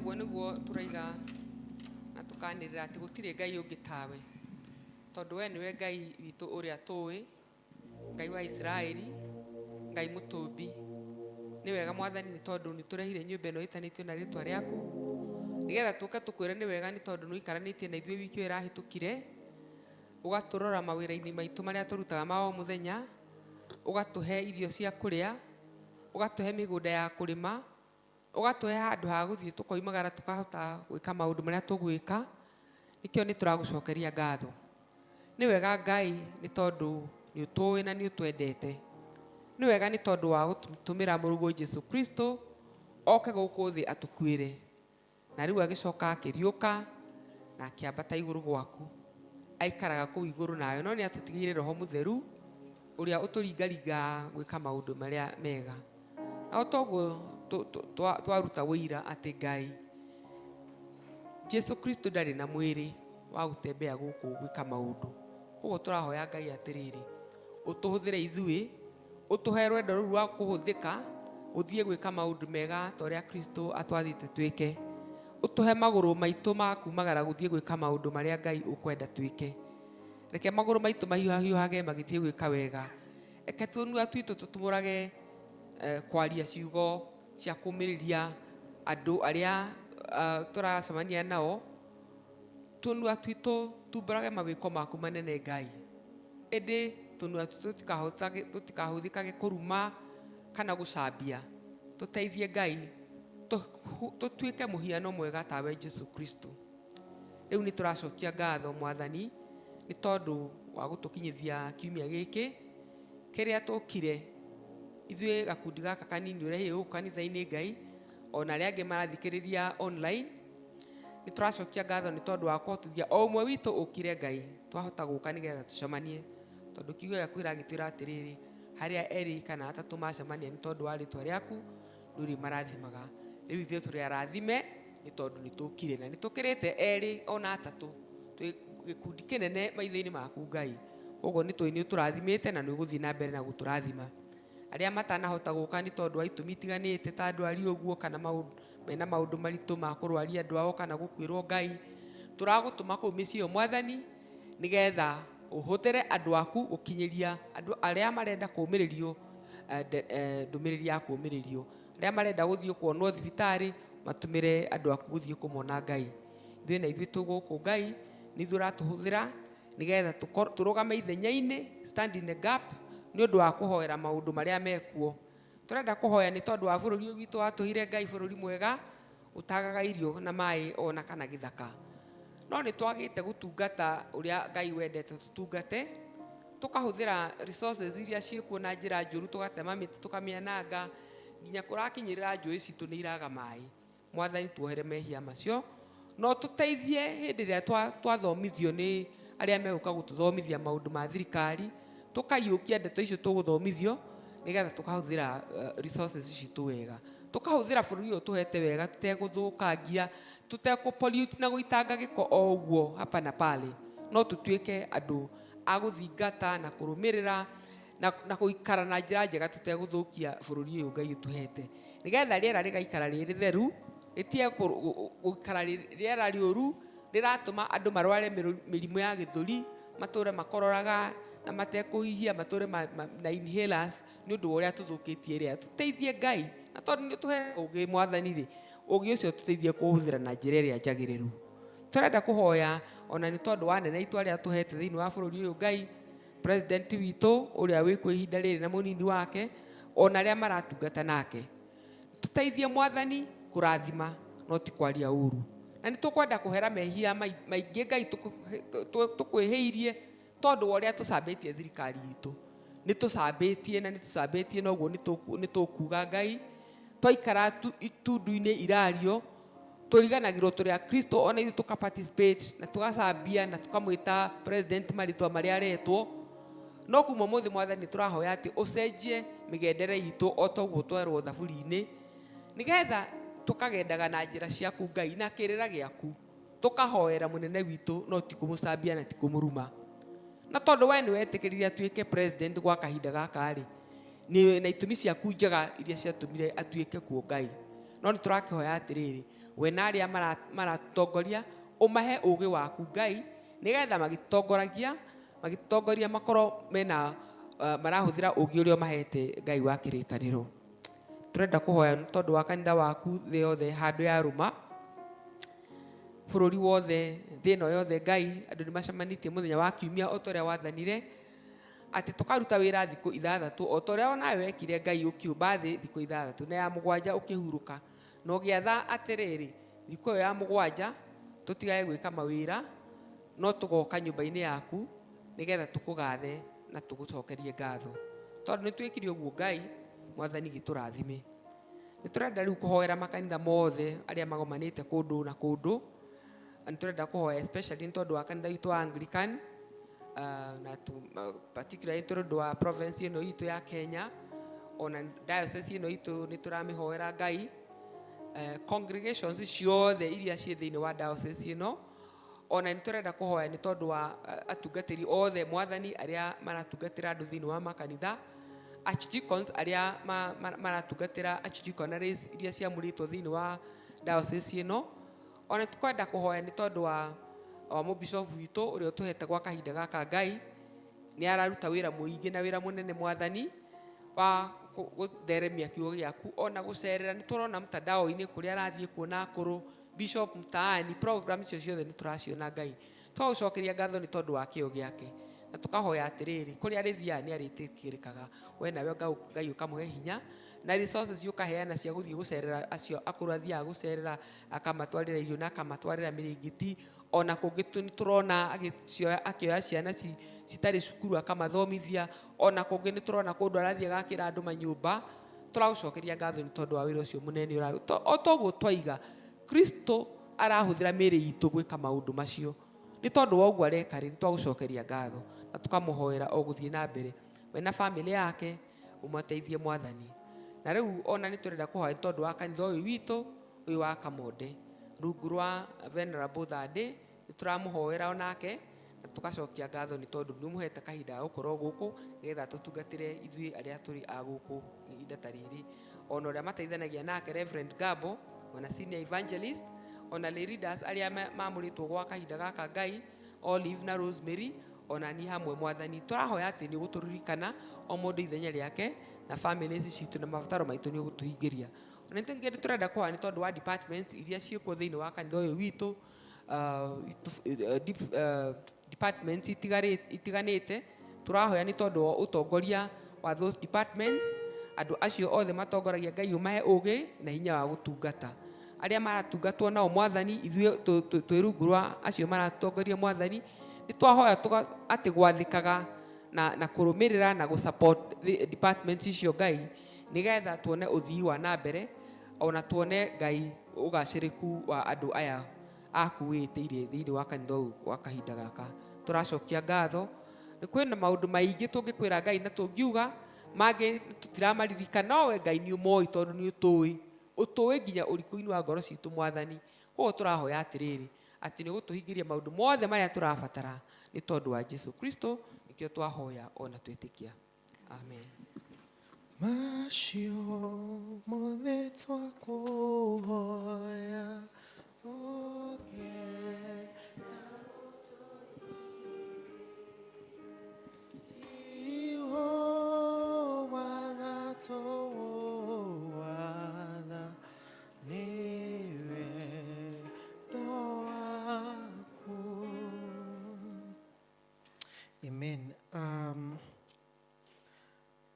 uguo niguo turaiga na tukanirira ati gutire ngai ungi tawe tondu we niwe ngai witu uria tuwi ngai wa Israeli ngai mutumbi ni wega mwathani ni tondu ni turehire nyumba ino itanitio na ritwa riaku nigetha tuke tukwire ni wega ni tondu ni ikaranitie na ithuĩ wiki irahitukire ugaturora mawira-ini maitu maria turutaga mao muthenya ugatuhe irio cia kuria ugatuhe migunda ya kurima ugatuhe handu ha guthii tukoimagara tukahota gwika maundu maria tugwika nikio ni turagucokeria ngatho ni wega ngai ni tondu ni utuwi na ni utwendete ni wega ni tondu wa gutumira murugo Jesu Kristo oke guku thi atukwire na riu agicoka akiriuka na akiambata iguru gwaku aikaraga kuu iguru nawe no ni atutigire roho mutheru uria uturingaringa gwika maundu maria mega na toguo twaruta wira ati ngai Jesu Kristo ndari na mwiri wa gutembea guku gwika maundu koguo turahoya ngai atiriri utuhuthire ithui utuhe rwendo ruru rwa kuhuthika uthie gwika maundu mega toria Kristo atwathite twike utuhe maguru maitu ma kumagara guthie gwika maundu maria ngai ukwenda twike reke maguru maitu mahiuhage magithie gwika wega eke tunua twitu tutumurage kwaria ciugo cia kumiriria andu aria turacemania nao tunua twitu tumburage mawiko maku manene ngai indi tunua twitu tutikahuthikage kuruma kana gucambia tuteithie ngai tutwike muhiano mwega tawe Jesu Kristo riu ni turacokia ngatho mwathani ni tondu wa gutukinyithia kiumia giki kiria tukire ithuĩ gakundi gaka kanini urehe uku kanitha-ini ngai ona aria angi marathikiriria online ni turacokia ngatho ni tondu wa kuhotithia o umwe witu ukire ngai twahota guka nigetha tucemanie tondu kiugo giaku iragitwira atiriri haria eri kana atatu macemania ni tondu wa ritwa riaku nduri marathimaga riu ithuĩ turi arathime ni tondu ni tukire na ni tukirite eri ona atatu twi gikundi kinene maitho-ini maku ngai uguo ni twini turathimite na ni uguthii na mbere na guturathima aria matanahota guka ni tondu wa itumi itiganite ta ndwari uguo kana mena maundu maritu ma kurwaria andu ao kana gukwirwo ngai turagutuma kuu micii mwathani nigetha uhuthire andu aku ukinyiria andu aria marenda kumiririo ndumiriri ya kumiririo aria marenda guthii kuonwo thibitari matumire andu aku guthii kumona ngai ithuĩ na ithuĩ tuguku ngai ni thuratuhuthira nigetha turugame ithenya-ini stand in the gap ni undu wa kuhoera maundu maria mekuo turenda kuhoya ni tondu wa bururi uyu witu watuhire ngai bururi mwega utagaga irio na mai ona kana githaka no ni twagite gutungata uria ngai wendete tutungate tukahuthira resources iria ciekuo na njira njuru tugatema miti tukamiananga nginya kurakinyirira njui citu ni iraga mai mwathani tuohere mehia macio no tuteithie hindi ria twathomithio ni aria meguka gututhomithia maundu ma thirikari tukaiukia ndeto icio tuguthomithio nigetha tukahuthira resources citu wega tukahuthira bururi uyu tuhete wega tuteguthukangia tutekupollute na guitanga giko o uguo hapa na pale no tutwike andu aguthingata na kurumirira na guikara na njira njega tuteguthukia bururi uyu ngai utuhete nigetha riera rigaikara riri theru ritie guikara riera riuru riratuma andu marware mirimu ya githuri mature makororaga na matekuhihia mature na inhalers ni undu uria tuthukitie ria tuteithie ngai na tondu ni tuhe ugi mwathani ri ugi ucio tuteithie kuhuthira na njira iria njagiriru turenda kuhoya ona ni tondu wa nene itu aria tuhete thiini wa bururi uyu ngai president witu uria wikwo ihinda riri na munini wake ona aria maratungata nake tuteithie mwathani kurathima no ti kwaria uru na ni tukwenda kuhera mehia maingi ngai tukwihiirie tondu uria tucambitie thirikari itu ni tucambitie na ni tucambitie noguo ni tukuga ngai twaikara itundu-ini irario turiganagirwo turi a Kristo ona ithu tukaparticipate na tugacambia na tukamwita president maritwa maria aretwo no kuma muthi mwathani turahoya ati ucenjie migendere itu o toguo twerwo thaburi-ini nigetha tukagendaga na njira ciaku ngai na kirira giaku tukahoera munene witu no ti kumucambia na ti kumuruma na tondu we ni wetikiririe atuike president gwa kahinda gaka ri ni na itumi ciaku njega iria ciatumire atuike kuo ngai no ni turakihoya atiriri we na aria maratongoria umahe ugi waku Ngai nigetha magitongoria makoro mena marahuthira ugi uria mahete Ngai wa kirikaniro. Turenda kuhoya tondu wa kanitha waku thi yothe handu ya ruma bururi wothe thina yothe Ngai andu ni macamanitie muthenya wa kiumia otoria wathanire ati tukaruta wira thiku 6 otoria onawe wekire Ngai ukiumba thi thiku 6 na ya mugwanja ukihuruka no giatha atiriri thiku ya mugwanja tutigaye gwika mawira no tugoka nyumba-ini yaku nigetha tukugathe na tugucokerie ngatho tondu ni twikire uguo Ngai mwathani giturathime. Ni turenda riu kuhoera makanitha mothe aria magomanite kundu na kundu. Ni turenda kuhoya especially ntondu wa kanitha witu wa Anglican na particularly ntondu wa province ino itu ya Kenya ona diocese ino itu ni turamihoera Ngai congregations ciothe iria cie thiini wa diocese ino ona ni turenda kuhoya ni tondu wa atungatiri othe mwathani aria maratungatira andu thiini wa makanitha archdeacons aria maratungatira archdeaconaries iria ciamuritwo thiini wa diocese ino ona tukwenda kuhoya ni tondu wa mubishop witu uria utuhete gwa kahinda gaka Ngai ni araruta wira muingi na wira munene mwathani wa gutheremia kiugo giaku ona gucerera ni turona mtandao-ini kuria arathie kuona akuru bishop mtaani programs ciothe ni turaciona Ngai twagucokeria ngatho ni tondu wa kiugo giake na tukahoya atiriri kuria arithia ni aritikirikaga we nawe Ngai ukamuhe hinya na resources yukaheana cia guthie gucerera acio akuru athia gucerera akamatwarira irio na akamatwarira miringiti ona kungi turona akioya ciana citari cukuru akamathomithia ona kungi ni turona kundu arathie gakira andu manyumba turagucokeria ngatho ni tondu wa wira ucio munene otoguo twaiga Kristo arahuthira miri itu gwika maundu macio ni tondu wa uguo areka ri twagucokeria ngatho na tukamuhoera oguthie na mbere we na family yake umateithie mwathani. Na riu ona ni turenda kuhoya tondu wa kanitha uyu witu uyu wa Kamonde rungu rwa Venerable Thande ni turamuhoera onake na tugacokia ngatho ni tondu ni muhete kahinda ga gukorwo guku nigetha tutungatire ithui aria turi a guku ihinda ta riri ona uria mateithanagia nake Reverend Gabo ona senior evangelist ona lay readers aria mamuritwo gwa kahinda gaka Ngai Olive na Rosemary ona ni hamwe mwathani turahoya ati ni guturirikana o mundu ithenya riake na families citu na mabataro maitu ni gutuhingiria ona ntingi turenda kuhoya ni tondu wa departments iria ciikuo thiini wa kanitha uyu witu departments itiganite turahoya ni tondu wa utongoria wa those departments andu acio othe matongoragia Ngai umahe ugi na hinya wa gutungata aria maratungatwo nao mwathani ithuĩ twĩ rungu rwa acio maratongoria mwathani ni twahoya ati gwathikaga na kurumirira na gusupport departments icio Ngai nigetha tuone uthii wa na mbere ona tuone Ngai ugaciriku wa andu aya akuite irie thiini wa kanitha wa kahinda gaka turacokia ngatho ni kwina maundu maingi tungikwira Ngai na tungiuga mangi tutiramaririkan nowe Ngai ni umoi tondu ni utui nginya urikuini wa ngoro citu mwathani koguo turahoya atiriri ati ni gutuhingiria maundu mothe maria turabatara ni tondu wa Jesu Kristo nikio twahoya ona twitikia amen. Macio mothe twakuhoya Amen.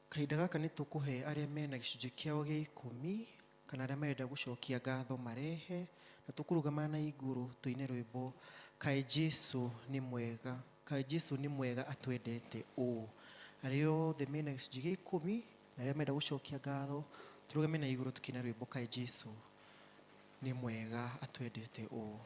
Kahinda gaka nĩ tũkũhe arĩa mena gĩcunjĩ kĩao gĩa 10 kana arĩa marenda gũcokia ngatho marehe na tũkũrũgama na igũrũ tũine rwĩmbo kaĩ Jesu nĩ mwega, kaĩ Jesu nĩ mwega atwendete ũũ. Arĩa othe mena gĩcunjĩ gĩa 10 na arĩa marenda gũcokia ngatho tũrũgame na igũrũ tũkĩina rwĩmbo kaĩ Jesu nĩ mwega atwendete ũũ.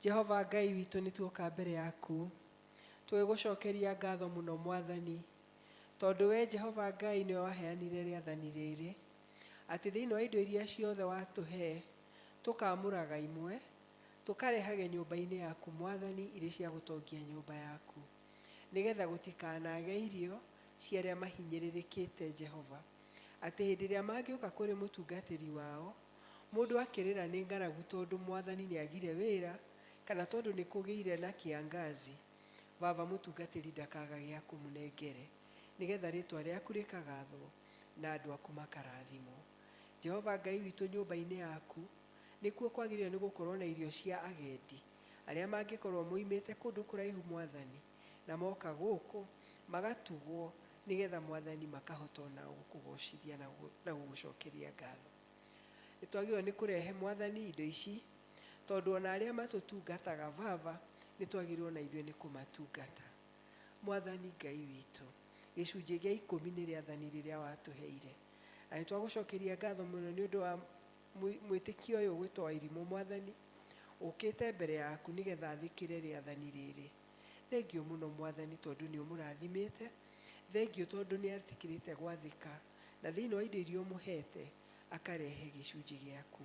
Jehova Ngai witũ nĩ tuoka mbere yaku twĩgũcokeria ngatho mũno Mwathani, tondũ we Jehova Ngai nĩwe waheanire rĩathani rĩrĩ atĩ thĩinĩ wa indo iria ciothe watũhe tũkamũraga imwe tũkarehage nyũmba-inĩ yaku Mwathani irĩ cia gũtongia nyũmba yaku, nĩgetha gũtikanage irio cia arĩa mahinyĩrĩrĩkĩte Jehova, atĩ hĩndĩ ĩrĩa mangĩũka kũrĩ mũtungatĩri wao mũndũ akĩrĩra nĩ ng'aragu tondũ Mwathani nĩagire wĩra kana tondũ nĩ kũgĩire na kiangazi, Baba mũtungatĩri ndakaga gĩa kũmũnengere, nĩgetha rĩtwa rĩaku rĩkagathwo na andũ aku makarathimwo. Jehova Ngai witũ nyũmba-inĩ yaku nĩkuo kwagĩrĩire nĩ gũkorwo na irio cia agendi arĩa mangĩkorwo moimĩte kũndũ kũraihu Mwathani na moka gũkũ magatugwo, nĩgetha Mwathani makahota na gũkũgocithia na gũgũcokeria ngatho. Nĩtwagĩrĩirwo nĩ kũrehe Mwathani indo ici tondũ ona arĩa matũtungataga Baba nĩtwagĩrĩirwo na ithuĩ nĩ kũmatungata. Mwathani Ngai witũ, gĩcunjĩ gĩa 10 nĩ rĩathani rĩrĩa watũheire, na nĩtwagũcokeria ngatho mũno nĩ ũndũ wa mwĩtĩkio ũyũ gwĩtwo Wairimũ Mwathani ũkĩte mbere yaku nĩgetha athĩkĩre rĩathani rĩrĩ. Thengio mũno Mwathani tondũ nĩ ũmũrathimĩte, thengio tondũ nĩ atikĩrĩte gwathĩka na thĩinĩ wa indo iria ũmũhete akarehe gĩcunjĩ gĩaku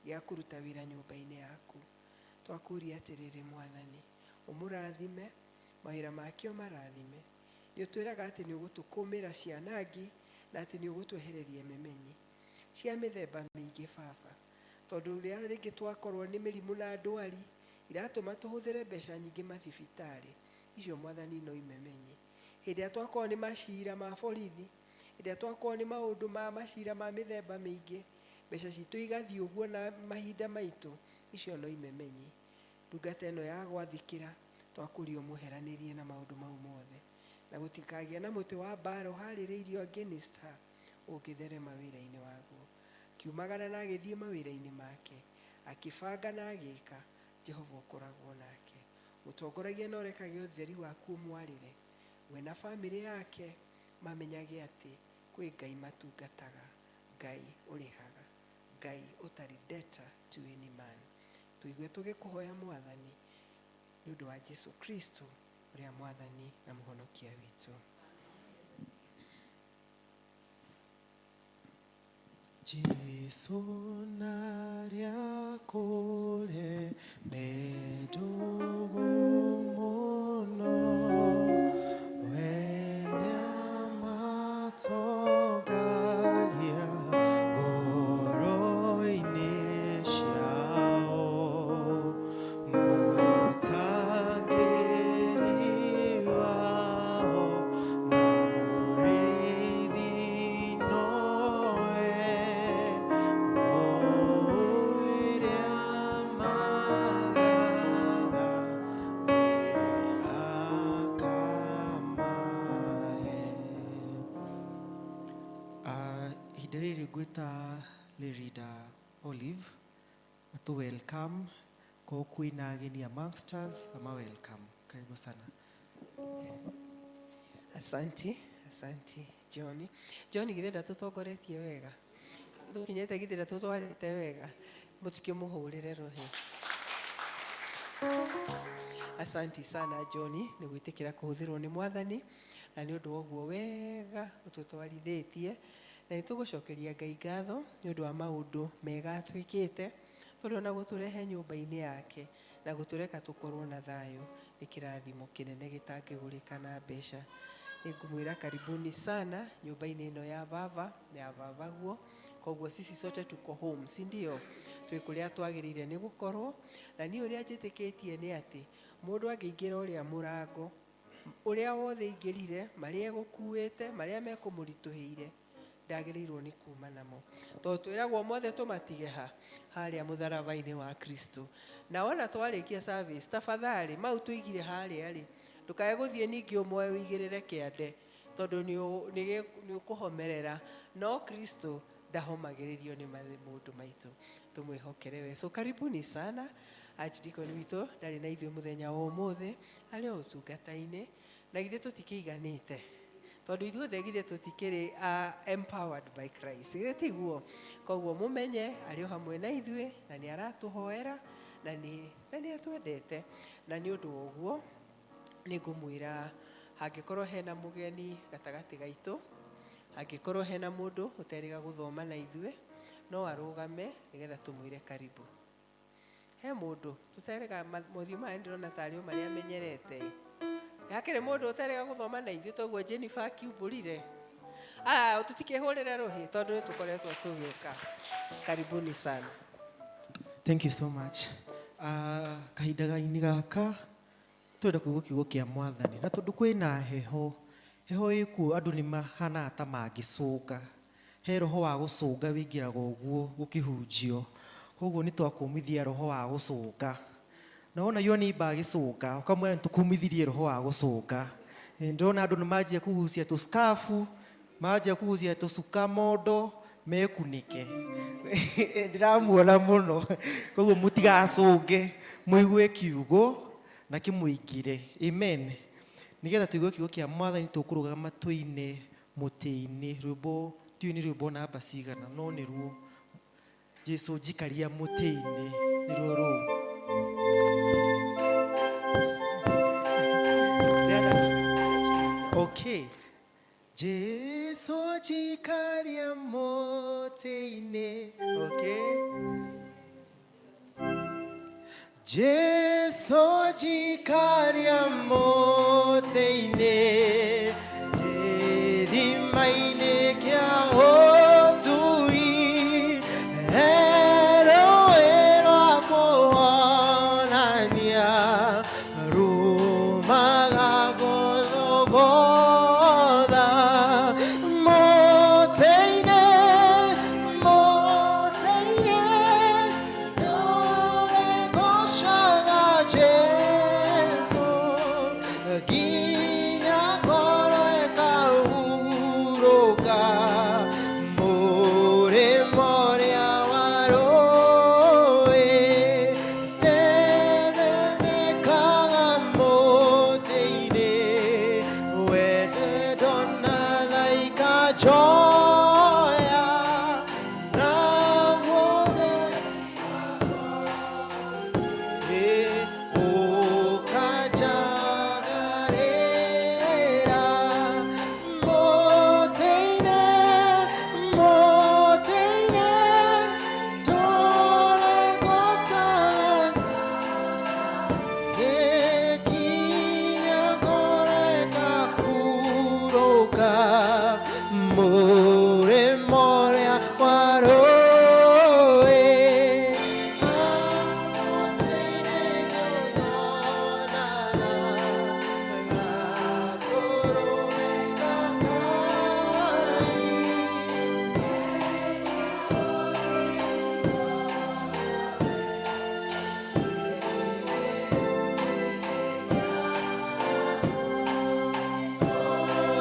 gĩa kũruta wĩra nyũmba-inĩ yaku. Twakũria atĩrĩrĩ Mwathani, ũmũrathime, mawĩra make ũmarathime. Nĩ ũtwĩraga atĩ nĩ ũgũtũkũmĩra cianangi na atĩ nĩ ũgũtwehereria memenyi cia mĩthemba mĩingĩ Baba, tondũ rĩrĩa rĩngĩ twakorwo nĩ mĩrimũ na ndwari iratũma tũhũthĩre mbeca nyingĩ mathibitarĩ, icio Mwathani no imemenyi. Hĩndĩ ĩrĩa twakorwo nĩ macira ma borithi, hĩndĩ ĩrĩa twakorwo nĩ maũndũ ma macira ma mĩthemba mĩingĩ, mbeca citũ igathiĩ ũguo na mahinda maitũ, icio no imemenyi. Ndungata ĩno ya gwathĩkĩra twakũria ũmũheranĩrie na maũndũ mau mothe, na gũtikagĩa na mũtĩ wa mbara ũharĩrĩirio against her ũngĩtherema wĩra-inĩ waguo. Kiumagara na agĩthiĩ mawĩra-inĩ make, akĩbanga na agĩka, Jehova ũkoragwo nake. Mũtongoragia na ũrekage ũtheri waku ũmwarĩre, we na bamĩrĩ yake mamenyage atĩ kwĩ Ngai matungataga, Ngai ũrĩhaga, Ngai ũtarĩ debtor to any man. Tũigue tũgĩkũhoya Mwathani nĩ ũndũ wa Jesu Kristo ũrĩa Mwathani na mũhonokia witũ. Jesu naria kule medogo mono wenya matogagia goro inesiao motangeri wao na murithi noe Ihinda gwita Lerida Olive atu welcome kwa kuina ageni amongst us, ama welcome, karibu sana. Asanti John githenda tutongoretie wega, tukinyete githenda tutwarite wega, mutikimũhũrĩre rohe. Asanti sana John nĩ gwĩtĩkĩra kũhũthĩrwo nĩ Mwathani, na nĩ ũndũ woguo wega ũtũtwarithĩtie, na nĩtũgũcokeria Ngai ngatho nĩ ũndũ wa maũndũ mega twĩkĩte, tondũ na gũtũrehe nyũmba-inĩ yake na gũtũreka tũkorwo na thayũ nĩ kĩrathimo kĩnene gĩtangĩgũrĩka na mbeca. Nĩngũmwĩra karibuni sana nyũmba-inĩ ĩno ya Baba guo, koguo sisi sote tuko home, si ndio? Twĩ kũrĩa twagĩrĩire nĩ gũkorwo, na niĩ ũrĩa njĩtĩkĩtie nĩ atĩ mũndũ angĩingĩra ũrĩa mũrango ũrĩa wothe ingĩrire, marĩa egũkuĩte, marĩa mekũmũritũhĩire, ndagĩrĩirwo nĩ kuma namo, tondũ twĩragwo mothe tũmatige harĩa mũtharaba-inĩ wa Kristo. Na wona twarĩkia service, tafadhali mau tũigire harĩa ndũkae gũthiĩ ningĩ ũmwe ũigĩrĩre kĩande, tondũ nĩ ũkũhomerera, no Kristo ndahomagĩrĩrio nĩ maũndũ maitũ, tũmwĩhokere we. So karibuni sana, Archdeacon witũ ndarĩ na ithuĩ mũthenya wa ũmũthĩ, arĩ o ũtungata-inĩ, na githĩ tũtikĩiganĩte, tondũ ithuothe githĩ tũtikĩrĩ empowered by Christ, githĩ tiguo? Koguo mũmenye arĩ o hamwe na ithuĩ na nĩ aratũhoera na nĩ atwendete, na nĩ ũndũ wa ũguo nĩ ngũmwĩra hangĩkorwo hena mũgeni gatagatĩ gaitũ, hangĩkorwo hena mũndũ ũterĩga gũthoma na ithuĩ, no arũgame nĩgetha tũmwĩre karibu. He mũndũ tũterĩga mothiũ maya ndĩrona tarĩ o marĩa amenyerete. Hakĩrĩ mũndũ ũterĩga gũthoma na ithuĩ toguo Jennifer akiumbũrire. Tũtikĩhũrĩre rũhĩ tondũ tũkoretwo tũgĩũka. Karibuni sana. Thank you so much. Kahinda gaini gaka twenda kuigua kiugo kĩa Mwathani, na tondũ kwĩna heho ĩkuo, andũ nĩ mahana ta mangĩcũnga. He roho wa gũcũnga wĩingĩraga ũguo gũkĩhunjio, koguo nĩ twakũmithia roho wa gũcũnga. Na wona yoni bagĩcũnga ũkamwĩra nĩ tũkumithirie roho wa gũcũnga. Ndĩrona andũ nĩ manjia kũgucia tũsikabu, manjia kũgucia tũcuka mondo mekunĩke. Ndĩramuona mũno, koguo mũtigacũnge, mũigue kiugo na kĩmũingĩre. Amen. Nĩgetha tũigue kiugo kĩa Mwathani tũkũrũgama tũine mũtĩ-inĩ. Rwĩmbo tiũĩ nĩ rwĩmbo namba cigana, no nĩ ruo Jesũ njikaria mũtĩ-inĩ, nĩ ruo rũu. Okay. Jesũ njikaria mũtĩ-inĩ. Okay. Jesũ njikaria mũtĩ-inĩ, gĩthima-inĩ kĩa ũtui, rũĩ rwa kũhonania rumaga Golgotha. Mũtĩ-inĩ, mũtĩ-inĩ, tũrĩgocaga Jesũ, nginya ngoro ĩkahurũka. Mũrĩmo ũrĩa wa rũĩ, ndenenekaga mũtĩ-inĩ, wendendo na thaika njoya, na guothe ũkanjagarĩra. Mũtĩ-inĩ, mũtĩ-inĩ, tũrĩgocaga, nginya ngoro ĩkahurũka. Mũrĩmo ũrĩa wa rũĩ, mũtĩ-inĩ nĩnyonaga gatũrũme ka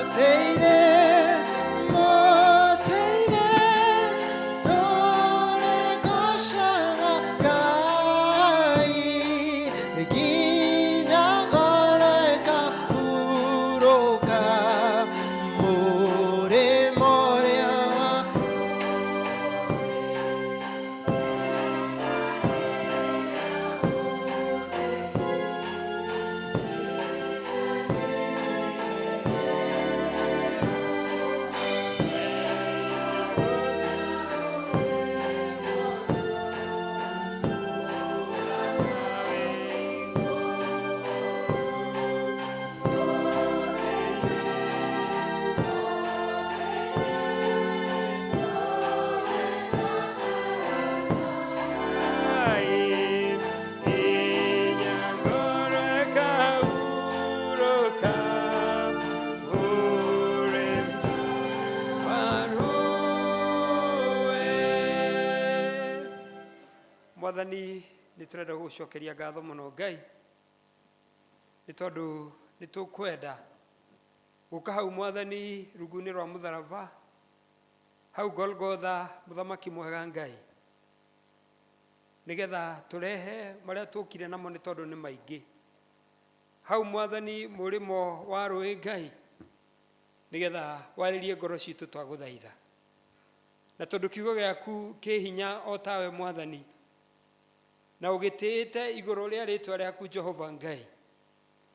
Mũtĩ-inĩ, mũtĩ-inĩ, tũrĩgocaga Ngai, nginya ngoro ĩkahurũka. Mũrĩmo ũrĩa wa Mwathani, nĩ tũrenda gũcokeria ngatho mũno Ngai, nĩ tondũ nĩ tũkwenda gũka hau Mwathani rungu-inĩ rwa mũtharaba, hau Golgotha, mũthamaki mwega Ngai, nĩgetha tũrehe marĩa tũkire namo nĩ tondũ nĩ maingĩ. Hau Mwathani mũrĩmo wa rũĩ Ngai, nĩgetha warĩrie ngoro citũ twagũthaitha. Na tondũ kiugo gĩaku kĩ hinya o tawe Mwathani, na ũgĩtĩĩte igũrũ rĩa rĩĩtwa rĩaku Jehova Ngai,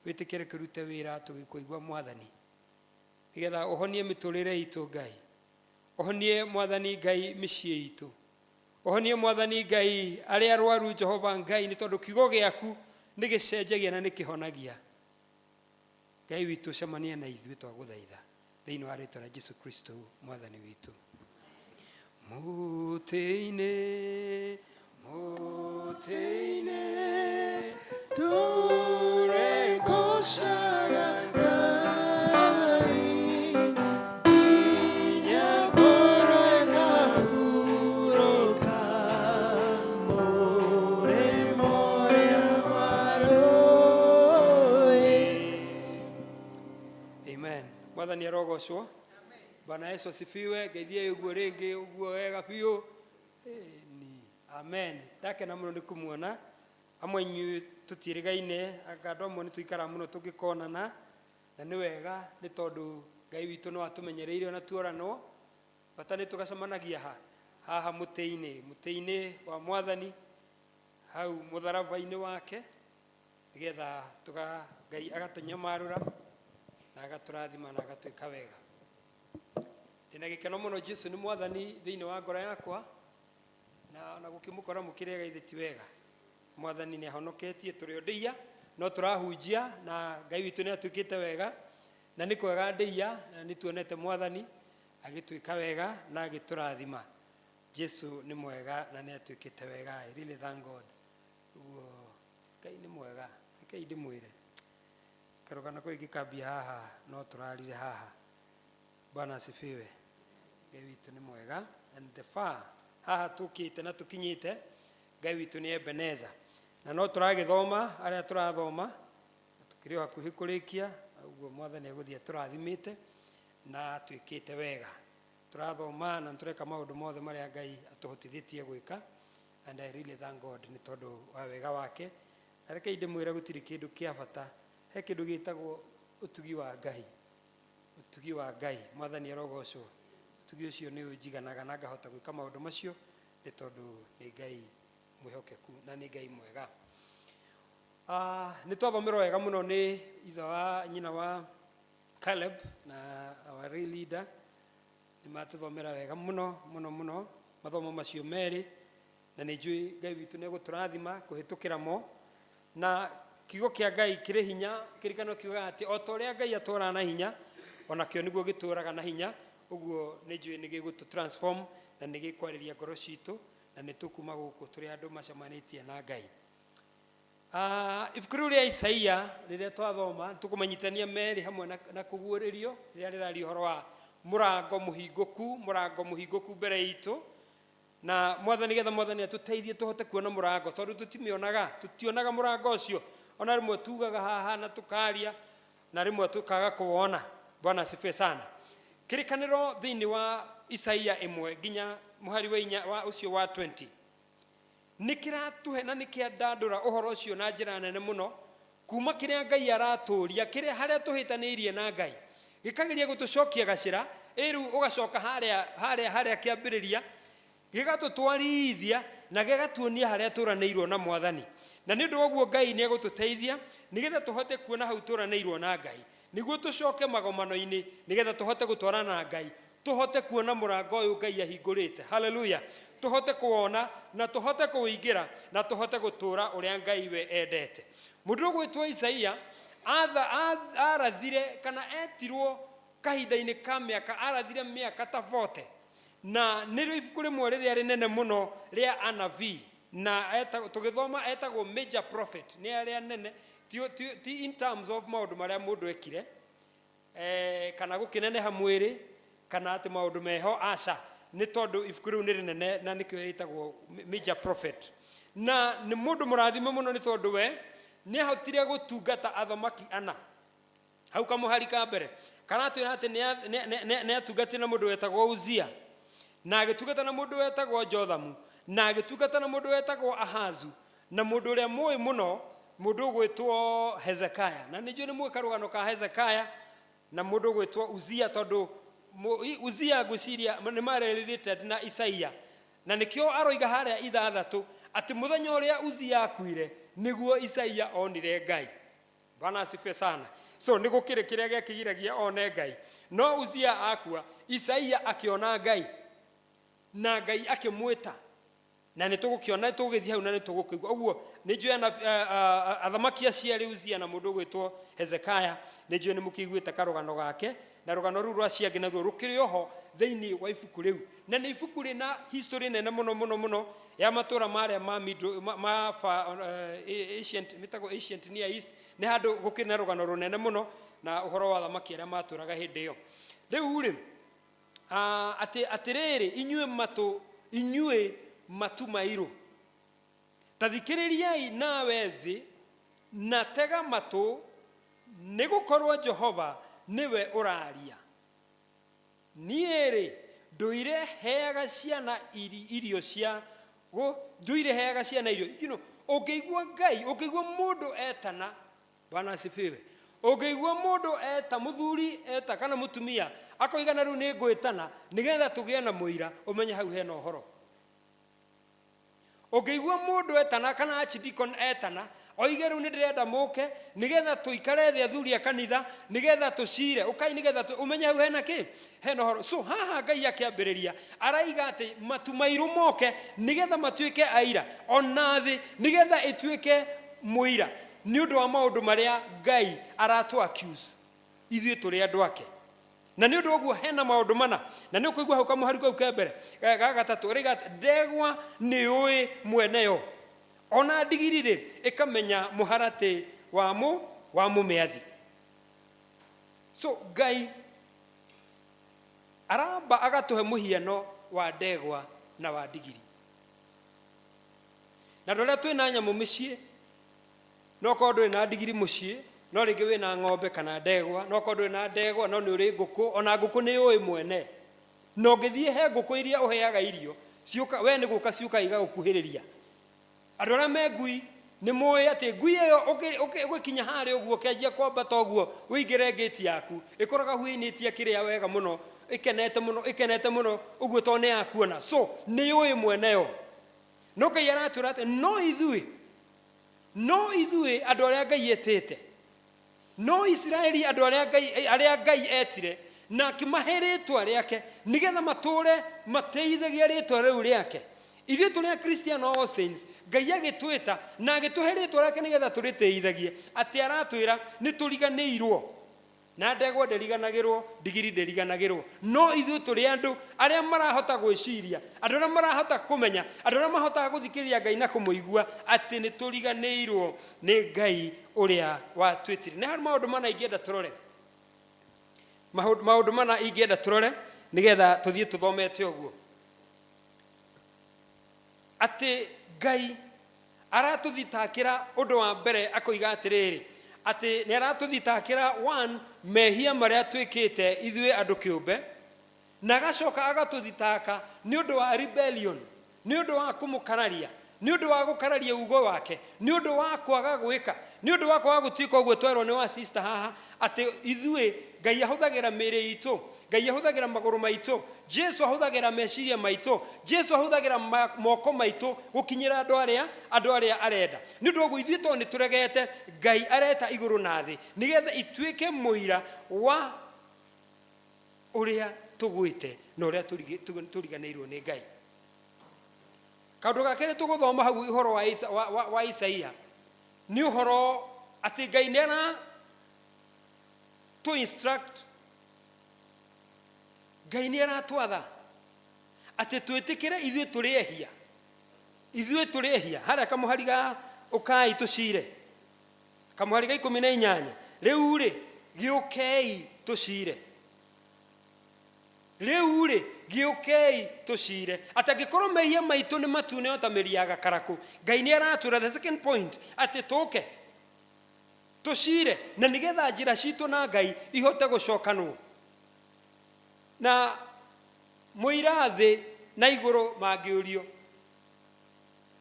wĩtĩkĩre kĩrute wĩra tũgĩkũigua Mwathani, nĩgetha ũhonie mĩtũrĩre itũ Ngai, ũhonie Mwathani Ngai mĩciĩ itũ, ũhonie Mwathani Ngai arĩa arwaru Jehova Ngai, nĩ tondũ kiugo gĩaku nĩ gĩcenjagia na nĩ kĩhonagia. Ngai witũ cemania na ithuĩ twagũthaitha thĩinĩ wa rĩĩtwa rĩa Jesũ Kristo Mwathani witũ. Mũtĩ-inĩ, mũtĩ-inĩ tũrĩgocaga Ngai, nginya ngoro ĩkahurũka mũrĩmo ũrĩa wa rũĩ. Amen. Mwathani arogocwo. Bwana Yesu asifiwe. Geithie uguo ringi uguo wega biũ. Amen. Ndakena mũno nĩ kũmuona amwe inyu tũtiĩrĩgaine, andũ amwe nĩ tũikara mũno tũngĩkonana, na nĩ wega nĩ tondũ Ngai witũ no atũmenyereire ona tuoranwo, bata nĩ tũgacemanagia haha mũtĩ-inĩ wa Mwathani, hau mũtharaba-inĩ wake, nĩgetha Ngai agatũnyamarũra na agatũrathima na agatwĩka wega. Ndĩna gĩkeno mũno Jesũ nĩ Mwathani thĩinĩ wa ngoro yakwa, na gũkĩmũkora mũkĩrega ithe ti wega. Mwathani nĩ ahonoketie, tũrĩ o ndĩia no tũrahunjia, na Ngai witũ nĩ atwĩkĩte wega, na nĩ kwega ndĩia, na nĩ tuonete Mwathani agĩtwĩka wega na agĩtũrathima. Jesũ nĩ mwega na nĩ atwĩkĩte wega. I really thank God. Ngai nĩ mwega. Ngai ndĩmwĩre karũgano kũu ingĩkambia haha no tũrarire haha. Bwana asifiwe. Ngai witũ nĩ mwega, and the far haha tũkĩte na tũkinyĩte, Ngai witũ nĩ Ebeneza, na no tũragĩthoma arĩa tũrathoma, tũkĩrĩ o hakuhĩ kũrĩkia, ũguo Mwathani egũthiĩ atũrathimĩte na twĩkĩte wega. Tũrathoma na tũreka maũndũ mothe marĩa Ngai atũhotithĩtie gwĩka, and I really thank God nĩ tondũ wa wega wake. Na reke ndĩmwĩre gũtirĩ kĩndũ kĩa bata, he kĩndũ gĩtagwo ũtugi wa Ngai. Ũtugi wa Ngai, Mwathani arogocwo. Ũtugi ũcio nĩ ũnjiganaga na ngahota gwĩka maũndũ macio nĩ tondũ nĩ Ngai mwĩhokeku na nĩ Ngai mwega. Nĩ twathomerwo wega mũno nĩ ithe wa nyina wa Caleb na our real leader. Nĩ matũthomera wega mũno mathomo macio merĩ, na nĩ njũĩ Ngai witũ nĩ egũtũrathima kũhĩtũkĩra mo. Na kiugo kĩa Ngai kĩrĩ hinya, kĩrĩkanĩro kiugaga atĩ o ta ũrĩa Ngai atũraga na hinya, ona kĩo nĩguo gĩtũraga na hinya. Ũguo nĩ njũĩ nĩ gĩgũtũ transform na nĩ gĩkwarĩria ngoro citũ, na nĩ tũkuma gũkũ tũrĩ andũ macemanĩtie na Ngai. Ibuku rĩu rĩa Isaia rĩrĩa twathoma tũkũmanyitania merĩ hamwe na kũguũrĩrio rĩrĩa rĩraria ũhoro wa mũrango mũhingũku mbere itũ, na Mwathani getha Mwathani atũteithie tũhote kuona mũrango, tondũ tutionaga mũrango ũcio, ona rĩmwe tugaga haha na tũkaria na rĩmwe tũkaga kũwona. Bwana asifiwe sana. Kĩrĩkanĩro thĩinĩ wa Isaia 1 nginya mũhari wa 4 wa ũcio wa 20 nĩ kĩratũhe na nĩ kĩandandũra ũhoro ũcio na njĩra nene mũno, kuma kĩrĩa Ngai aratũria, kĩrĩa harĩa tũhĩtanĩirie na Ngai, gĩkageria gũtũcokia gacĩra, rĩu ũgacoka harĩa kĩambĩrĩria, gĩgatũtwarithia na gĩgatuonia harĩa tũranĩirwo na Mwathani. Na nĩ ũndũ wa ũguo Ngai nĩ egũtũteithia nĩgetha tũhote kuona hau tũranĩirwo na Ngai, nĩguo tũcoke magomano-inĩ, nĩgetha tũhote gũtwarana na Ngai, tũhote kuona mũrango ũyũ Ngai ahingũrĩte. Haleluya. Tũhote kuona na tũhote kũwĩingĩra na tũhote gũtũra ũrĩa Ngai we endete. Mũndũ ũgwĩtwo Isaia arathire kana etirwo kahinda-inĩ ka mĩaka, arathire mĩaka ta 40, na nĩrĩo ibuku rĩmwe rĩrĩa rĩnene mũno rĩa anabii, na tũgĩthoma etagwo major prophet, nĩ arĩa nene, ti in terms of maũndũ marĩa mũndũ ekire kana gũkĩneneha mwĩrĩ kana atĩ maũndũ meho, aca, nĩ tondũ ibuku rĩu nĩ rĩnene na nĩkĩo rĩtagwo major prophet. Na nĩ mũndũ mũrathime mũno nĩ tondũ we nĩ ahotire gũtungata athamaki 4 hau kamũhari ka mbere, kana twĩra atĩ nĩ atungatire na mũndũ wetagwo Uzia, na agĩtungata na mũndũ wetagwo Jothamu, na agĩtungata na mũndũ wetagwo Ahazu, na mũndũ ũrĩa mũĩ mũno, mũndũ ũgwĩtwo Hezekiah. Na nĩ njũĩ nĩ mũĩ karũgano ka Hezekiah na mũndũ ũgwĩtwo Uzia, tondũ Uzia ngwĩciria nĩ marerĩrĩte na Isaia, na nĩkĩo aroiga harĩa 6 ati muthenya uria Uzia akuire niguo Isaia onire Ngai. Bwana asifiwe sana. So nigukire kiria giakigiragia one Ngai. No Uzia akua, Isaia akiona Ngai na Ngai akimwita, na nitugukiona tugithia hau na nitugukigwa. Uguo nijue na athamaki aciari Uzia na mundu gwitwo Hezekiah, nijue ni mukiguite karugano gake, na rugano ru rwaciangi naruo rukiri oho theini wa ibuku riu. Na ni ibuku rina history nene muno ya matura maria ma ancient Near East. Ni handu gukiri na rugano runene muno na uhoro wa athamaki aria maturaga hindi iyo. Riu ri atiriri inyue matu mairu, tathikiririai nawe thi na tega matu, nigukorwo Jehova niwe uraria. Niere nduire heaga ciana irio cia nduire heaga ciana irio. Ungeigua Ngai, ungeigua mundu etana, Bwana asifiwe, ungeigua mundu eta muthuri eta kana mutumia akoigana riu ni ngwitana nigetha tugie na muira, umenye hau hena uhoro. Ungeigua mundu etana kana archdeacon etana oige riu ni ndirenda muke nigetha tuikare thi athuri a kanitha nigetha tucire ukai nigetha umenye hau hena ki hena uhoro. So haha Ngai akiambiriria araiga ati matu mairu moke nigetha matuike aira ona thi nigetha ituike muira ni undu wa maundu maria Ngai aratu accuse ithuĩ tũrĩ andũ ake. Na nĩ ũndũ ũguo hena maũndũ mana, na nĩ ũkũigua hau kamũhari kau ka mbere ga gatatũ rĩga ndegwa nĩ ũĩ mwene yo, ona ndigiri rĩ ĩkamenya mũharatĩ wa mũmĩathi. So Ngai aramba agatũhe mũhiano wa ndegwa na wa ndigiri. Na rĩrĩa twĩna nyamũ mĩciĩ, no korwo ndũrĩ na ndigiri mũciĩ, no rĩngĩ wĩna ng'ombe kana ndegwa, no korwo ndũrĩ na ndegwa no nĩ ũrĩ ngũkũ, ona ngũkũ nĩ ũĩ mwene. Na ũngĩthiĩ he ngũkũ iria ũheaga irio, we nĩ gũka ciũka igagũkuhĩrĩria. Andũ arĩa me ngui nĩ mũĩ atĩ ngui ĩyo ũgĩkinya harĩa ũguo ũkĩanjia kwambata ũguo ũingĩre ngĩti yaku, ĩkoraga huinĩtie kĩrĩa wega mũno, ĩkenete mũno ũguo tondũ nĩ yakuona. So nĩ ũĩ mwene yo. No Ngai aratwĩra atĩ no ithuĩ andũ arĩa Ngai etĩte, no Israeli andũ arĩa Ngai etire na akĩmahe rĩtwa rĩake nigetha matũre mateithagia rĩtwa rĩu rĩake. Ithuĩ tũrĩ Christian all saints, Ngai agĩtwĩta na agĩtũhe rĩtwa rĩake nigetha tũrĩteithagie, atĩ aratwĩra nĩ tũriganĩirwo. Na ndegwa ndĩriganagĩrwo, ndigiri ndĩriganagĩrwo. No ithuĩ tũrĩ andũ arĩa marahota gwĩciria, andũ arĩa marahota kũmenya, andũ arĩa mahotaga gũthikĩrĩria Ngai na kũmũigua atĩ nĩ tũriganĩirwo nĩ Ngai ũrĩa watwĩtire. Nĩ harĩ maũndũ mana ingĩenda tũrore, maũndũ mana ingĩenda tũrore nigetha tũthiĩ tũthomete ũguo. Atĩ Ngai aratũthitakĩra ũndũ wa mbere akoiga atĩrĩrĩ, atĩ nĩ aratũthitakĩra mehia marĩa twĩkĩte ithuĩ andũ kĩũmbe, na agacoka agatũthitaka nĩ ũndũ wa rebellion, nĩ ũndũ wa kũmũkararia, nĩ ũndũ wa gũkararia ugo wake, nĩ ũndũ wa kwaga gwĩka, nĩ ũndũ wa kwaga gũtuĩka ũguo twerwo nĩ wa sister haha, atĩ ithuĩ Ngai ahũthagĩra mĩĩrĩ itũ, Ngai ahũthagĩra magũrũ maitũ, Jesu ahũthagĩra meciria maitũ, Jesu ahũthagĩra moko maitũ gũkinyĩra andũ arĩa arenda. Nĩ ũndũ ũguo ithuĩ tondũ nĩ tũregete, Ngai areta igũrũ na thĩ nigetha ituĩke mũira wa ũrĩa tũgwĩte na ũrĩa tũriganĩirwo nĩ Ngai. Kaũndũ ga kerĩ tũgũthoma hau ũhoro wa Isaia nĩ ũhoro atĩ Ngai nĩ ara to instruct, Ngai nĩ aratwatha atĩ twĩtĩkĩre ithuĩ tũrĩ ehia. Harĩa kamũhari ga ũkai tũcire, kamũhari ga 18, rĩu rĩ gĩũkei tũcire, rĩu rĩ gĩũkei tũcire. Atĩ angĩkorwo mehia maitũ nĩ matune o ta mĩri ya gakarakũ, Ngai nĩ aratwĩra the second point atĩ tũke tũcire na nigetha njĩra citũ na Ngai ihote gũcokanwo. Na mũira thĩ na igũrũ mangĩũrio,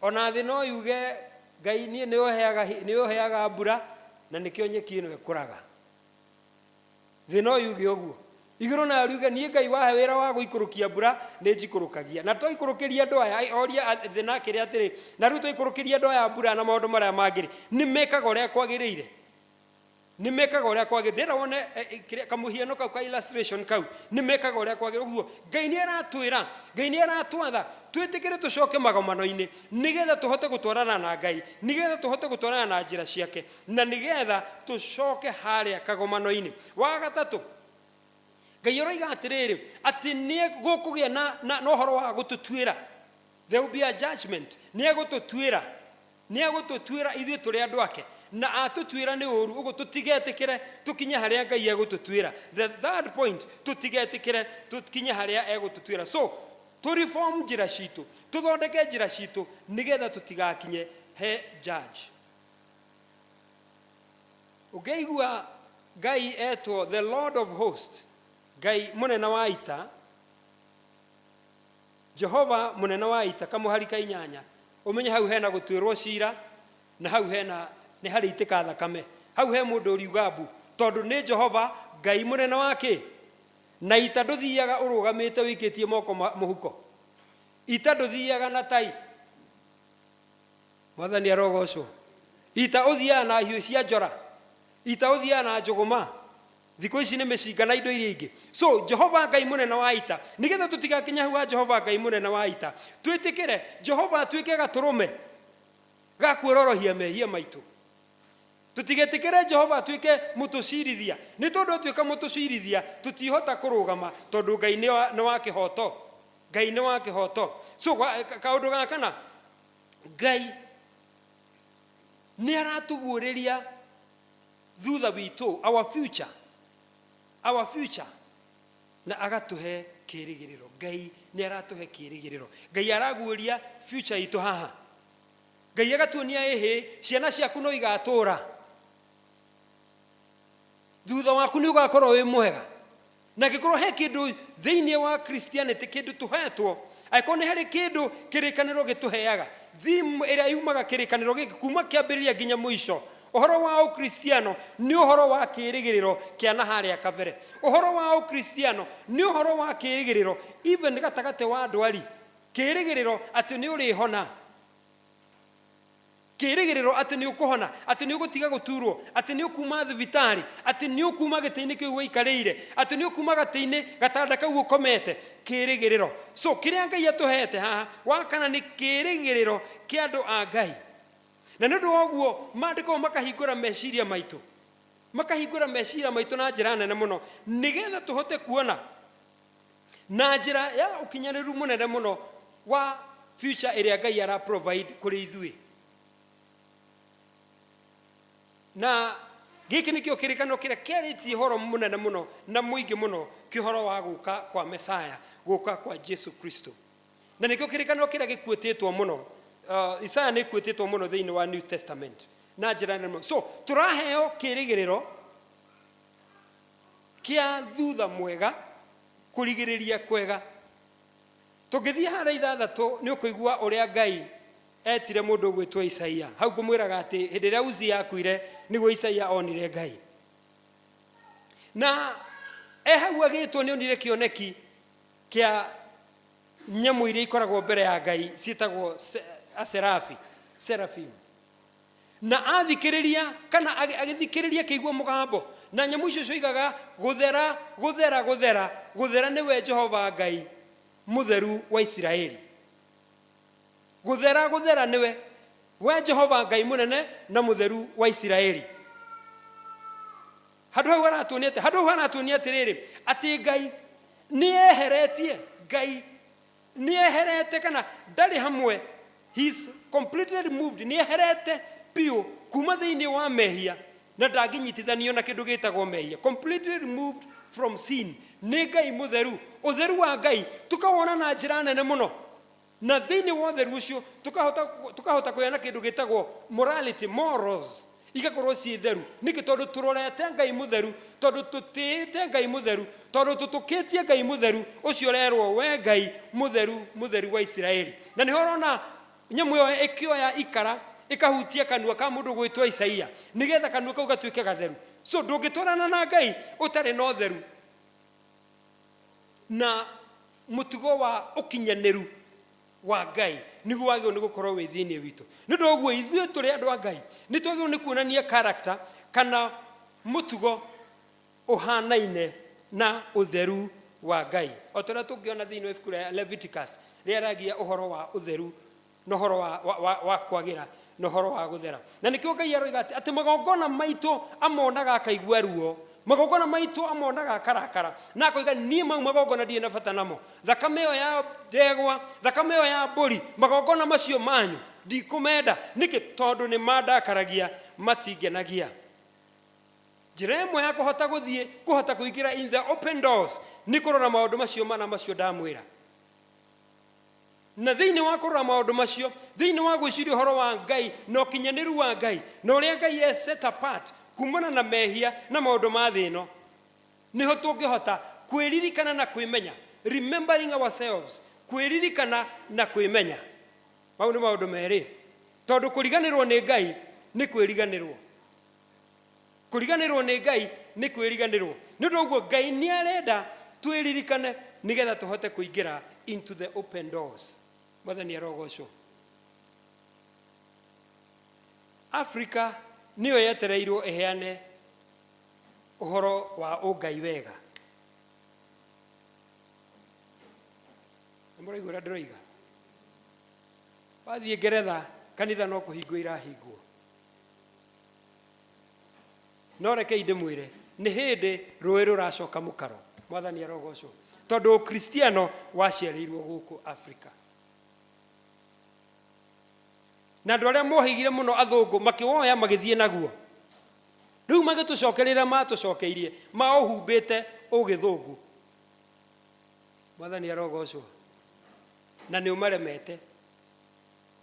ona thĩ no yuge Ngai niĩ nĩ ũheaga mbura na nĩkĩo nyeki ĩno ĩkũraga. Thĩ no yuge ũguo, iguru na ruga nie Ngai wahe wira wa guikurukia mbura ni njikurukagia na toikurukiria andu aya oria thina kiri atiri na ru toikurukiria andu aya mbura na maundu maria mangiri ni mekaga uria kwagirire ni mekaga uria kwagirire ndira wone kamuhiano kau ka illustration kau ni mekaga uria kwagirire uguo Ngai ni aratwira Ngai ni aratwatha twitikire tucoke magomano-ini nigetha tuhote gutwarana na Ngai nigetha tuhote gutwarana na njira ciake na nigetha tucoke haria kagomano-ini wa gatatu Ngai oiga atiriri ati nie gukugia na uhoro wa gututwira there will be a judgment nie gututwira ithuĩ tũrĩ andũ ake na atutwira ni ũru uguo tutigetikire tukinye haria Ngai egututwira the third point tutigetikire tukinye haria egututwira so to reform njira citu tuthondeke njira citu nigetha tutigakinye he judge ugeigua Ngai etwo the Lord of hosts Ngai munene wa ita Jehova munene wa ita kamuharika 8 umenye hau hena gutwirwo cira na hau hena ni hari itika thakame hau he mundu uriugambu tondu ni Jehova Ngai munene wake na ita nduthiaga urugamite wikitie moko muhuko ita nduthiaga na tai mwathani arogocwo ita uthiaga na hiũ cia njora ita uthiaga na njuguma thiko ici ni micinga na indo iria ingi so Jehova Ngai munene wa ita nigetha tutigakinya huwa Jehova Ngai munene wa ita twitikire Jehova twike gaturume gakwirorohia mehia maitu tutigetikire Jehova twike mutucirithia ni tondu twika mutucirithia tutihota kurugama tondu Ngai ni wa kihoto Ngai ni wa kihoto so kaundu gakana Ngai ni aratuguriria thutha witu our future na agatuhe kirigiriro Ngai ni aratuhe kirigiriro Ngai araguria future itu haha Ngai agatuonia ciana ciaku no igatura thutha waku ni ugakorwo wi mwega na gikorwo he kindu thiini wa Christianity kindu tuhetwo aiko ni hari kindu kirikaniro gituheaga theme iria yumaga kirikaniro giki kuma kiambiriria nginya muico uhoro wa ukristiano ni uhoro wa kirigiriro kiana haria kabere uhoro wa ukristiano ni uhoro wa kirigiriro even gatagate wa ndwari kirigiriro ati ni uri hona kirigiriro ati ni ukuhona ati ni ugutiga guturwo ati ni ukuma thibitari ati ni ukuma gitiini kiu wikarire ati ni ukuma gatiini gatanda kau ukomete kirigiriro so kiria Ngai atuhete haha wakana ni kirigiriro kia andu a Ngai na ndu oguo mandiko makahingura meciria maitu na njira nene muno nigetha tuhote kuona na njira ya ukinyaniru munene muno wa future iria Ngai ara provide kuri ithui na giki nikio kirikano kiria keriti horo munene muno na muingi muno kihoro wa guka kwa Messiah guka kwa Jesu Kristo na nikio kirikano kiria gikuetitwo muno Isaiah ni kuetitwo muno thiini wa New Testament na njira nene so turaheo kirigiriro kia thutha mwega kurigiriria kwega tugithia hara 6 ni ukuigua uria Ngai etire mundu gwitwa Isaia hau kumwiraga ati hindi ria Uzia akuire niguo Isaia onire Ngai na hau agitwo ni onire kioneki kia nyamu iria ikoragwo mbere ya Ngai citagwo seraphim na athikiriria kana agithikiriria kiigua mugambo na nyamu icio cioigaga guthera niwe Jehova Ngai mutheru wa Israeli guthera niwe we Jehova Ngai munene na mutheru wa Israeli handu hau aratuonia atiriri ati Ngai ni eherete kana ndari hamwe he's completely removed ni eherete pio kuma thiini wa mehia na ndaginyitithanio na kindu gitagwo mehia completely removed from sin ni Ngai mutheru utheru wa Ngai tukawona na njira nene muno na thiini wa utheru ucio tukahota kuyana kindu gitagwo morals igakorwo ci theru niki tondu turorete Ngai mutheru tondu tutite Ngai mutheru tondu tutukitie Ngai mutheru ucio rerwo we Ngai mutheru wa Israeli na ni horona nyamu yo ikioya ikara ikahutia kanua ka mundu gwitwa Isaia nigetha kanua kau gatuike gatheru so ndungitwarana na Ngai utari no theru na mutugo wa ukinyaneru wa Ngai niguo wagĩrĩirwo nĩ gũkorwo wĩ thĩinĩ witũ. Nĩ ũndũ ũguo ithuĩ tũrĩ andũ a Ngai nĩ twagĩrĩirwo nĩ kuonania character kana mutugo ũhanaine na ũtheru wa Ngai. O ta ũrĩa tũngĩona thĩinĩ wa ibuku rĩa Leviticus rĩrĩa rĩaragia ũhoro wa ũtheru na ũhoro wa kwagĩra na ũhoro wa gũthera. Na nĩkĩo Ngai aroiga atĩ magongona maitũ amonaga akaigua ruo, magongona maitũ amonaga akarakara, na akoiga niĩ mau magongona ndirĩ na bata namo. Thakame ĩyo ya ndegwa, thakame ĩyo ya mbũri, magongona macio manyu ndikũmenda. Nĩkĩ? Tondũ nĩ mandakaragia, matingenagia. Njĩra ĩmwe ya kũhota gũthiĩ, kũhota kũingĩra in the open doors nĩ kũrora maũndũ macio mana macio ndamwĩra. Na thĩinĩ wa kũrora maũndũ macio, thĩinĩ wa gwĩciria ũhoro wa Ngai na ũkinyanĩru wa Ngai na ũrĩa Ngai e set apart kumana na mehia na maũndũ ma thĩ ĩno, nĩho tũngĩhota kwĩririkana na kwĩmenya, remembering ourselves, kwĩririkana na kwĩmenya. Mau nĩ maũndũ merĩ, tondũ kũriganĩrwo nĩ Ngai nĩ kwĩriganĩrwo. Kũriganĩrwo nĩ Ngai nĩ kwĩriganĩrwo. Nĩ ũndũ ũguo Ngai nĩ arenda twĩririkane nĩgetha tũhote kũingĩra into the open doors. Mwathani arogocwo. Africa niyo yetereirwo eheane ũhoro wa ũngai wega. Mũraigua ũrĩa ndĩroiga? Wathiĩ Ngeretha kanitha no kũhingwo irahingwo. No rekei ndĩmwĩre nĩ hĩndĩ rũĩ rũracoka mũkaro. Mwathani arogocwo. Tondũ Kristiano waciarĩirwo gũkũ Africa. Na andũ arĩa mohĩgire mũno athũngũ makĩwoya magĩthiĩ naguo. Rĩu magĩtũcokerera matũcokeirie maũhumbĩte ũgĩthũngũ. Mwathani arogocwo. Na nĩ ũmaremete.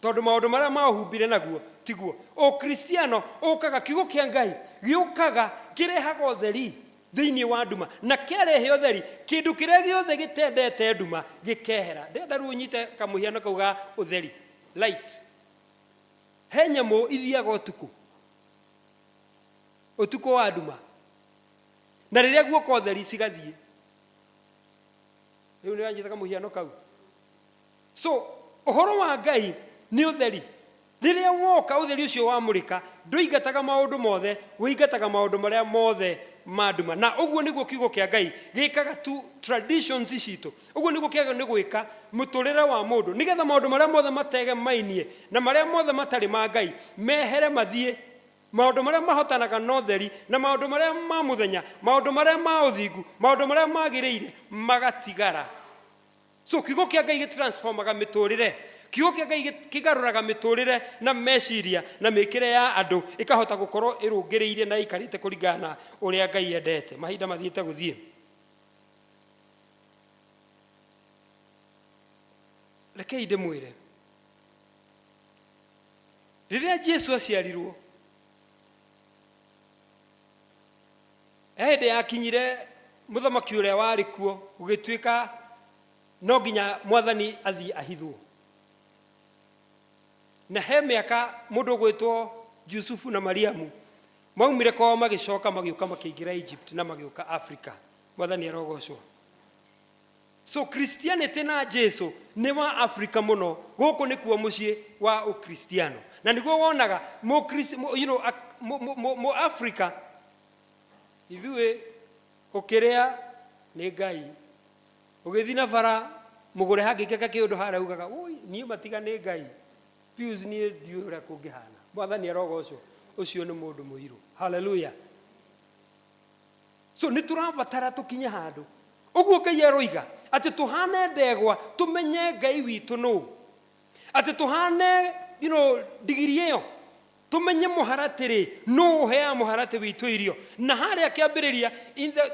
Tondũ maũndũ marĩa maũhumbire naguo tiguo. Ũkristiano ũkaga, kiugo kĩa Ngai gĩũkaga kĩrehaga ũtheri thĩinĩ wa nduma, na kĩarehe ũtheri kĩndũ kĩrĩa gĩothe gĩtendete nduma gĩkehera. Ndenda rĩu ũnyite kamũhiano kau ga ũtheri, light. He nyamũ ithiaga ũtukũ, ũtukũ wa nduma, na rĩrĩa guoka ũtheri cigathiĩ. Rĩu nĩ wanyita kamũhiano kau. So ũhoro wa Ngai nĩ ũtheri. Rĩrĩa woka ũtheri ũcio wamũrĩka, ndũingataga maũndũ mothe, wĩingataga maũndũ marĩa mothe ma nduma. Na ũguo nĩguo kiugo kĩa Ngai gĩkaga tu traditions citũ. Ũguo nĩguo kĩagĩrĩirwo nĩ gwĩka mũtũrĩre wa mũndũ, nĩgetha maũndũ marĩa mothe mategemainie na marĩa mothe matarĩ ma Ngai mehere mathiĩ. Maũndũ marĩa mahotanaga na ũtheri na maũndũ marĩa ma mũthenya, maũndũ marĩa ma ũthingu, maũndũ marĩa magĩrĩire magatigara. So kiugo kĩa Ngai gĩtransformaga mĩtũrĩre. Kiugo kĩa Ngai kĩgarũraga mĩtũrĩre na meciria na mĩkĩre ya andũ ĩkahota gũkorwo ĩrũngĩrĩire na ikarĩte kũringana na ũrĩa Ngai endete. Mahinda mathiĩte gũthiĩ. Rekei ndĩmwĩre, rĩrĩa Jesu aciarirwo, hĩndĩ yakinyire mũthamaki ũrĩa warĩ kuo gũgĩtuĩka no nginya Mwathani athiĩ ahithwo. Na he mĩaka mũndũ gwĩtwo Jusufu na Mariamu maumire kwao magĩcoka magĩũka makĩingĩra Egypt na magĩũka Africa. Mwathani arogocwo. So Christianity na Jesu nĩ wa Africa mũno. Gũkũ nĩkuo mũciĩ wa ũkristiano. Na nĩguo wonaga mo Africa ithuĩ ũkĩrĩa nĩ Ngai. Ũgĩthiĩ na bara mũgũre hangĩkeka kĩũndũ harĩa ugaga oi niĩ matiga nĩ Ngai. Pius niĩ ndiũĩ ũrĩa kũngĩhana. Mwathani arogocwo. Ũcio nĩ mũndũ mũirũ. Hallelujah. So nĩ tũrabatara tũkinye handũ. Ũguo Ngai aroiga atĩ tũhane ndegwa tũmenye Ngai witũ nũ. Atĩ tũhane ndigiri ĩyo tumenye muharatiri no hea muharati witu irio na harĩa kĩambĩrĩria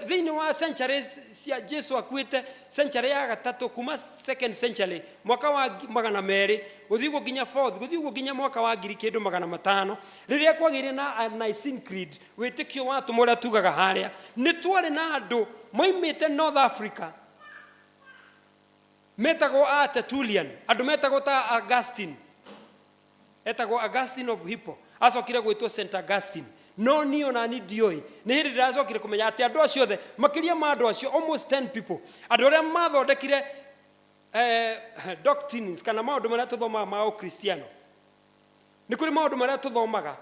thĩinĩ wa centuries cia Jesu akuĩte century ya gatatu kuma 2nd century mwaka wa 200 gũthiĩ nginya 4th gũthiĩ nginya mwaka wa 1500 rĩrĩa kwagĩire na Nicene Creed wĩtĩkio wa tũmũrĩa tugaga harĩa nĩ twarĩ na andũ moimĩte North Africa metagwo a Tertullian andũ metagwo ta Augustine etagwo Augustine of Hippo acokire gwĩtwo St Augustine no niĩ ona ni ndiũĩ nĩ hĩndĩ ndĩracokire kũmenya atĩ andũ acio othe makĩria ma andũ acio almost 10 people andũ arĩa mathondekire doctrines kana maũndũ marĩa tũthomaga ma ũkristiano. Nĩ kũrĩ maũndũ marĩa tũthomaga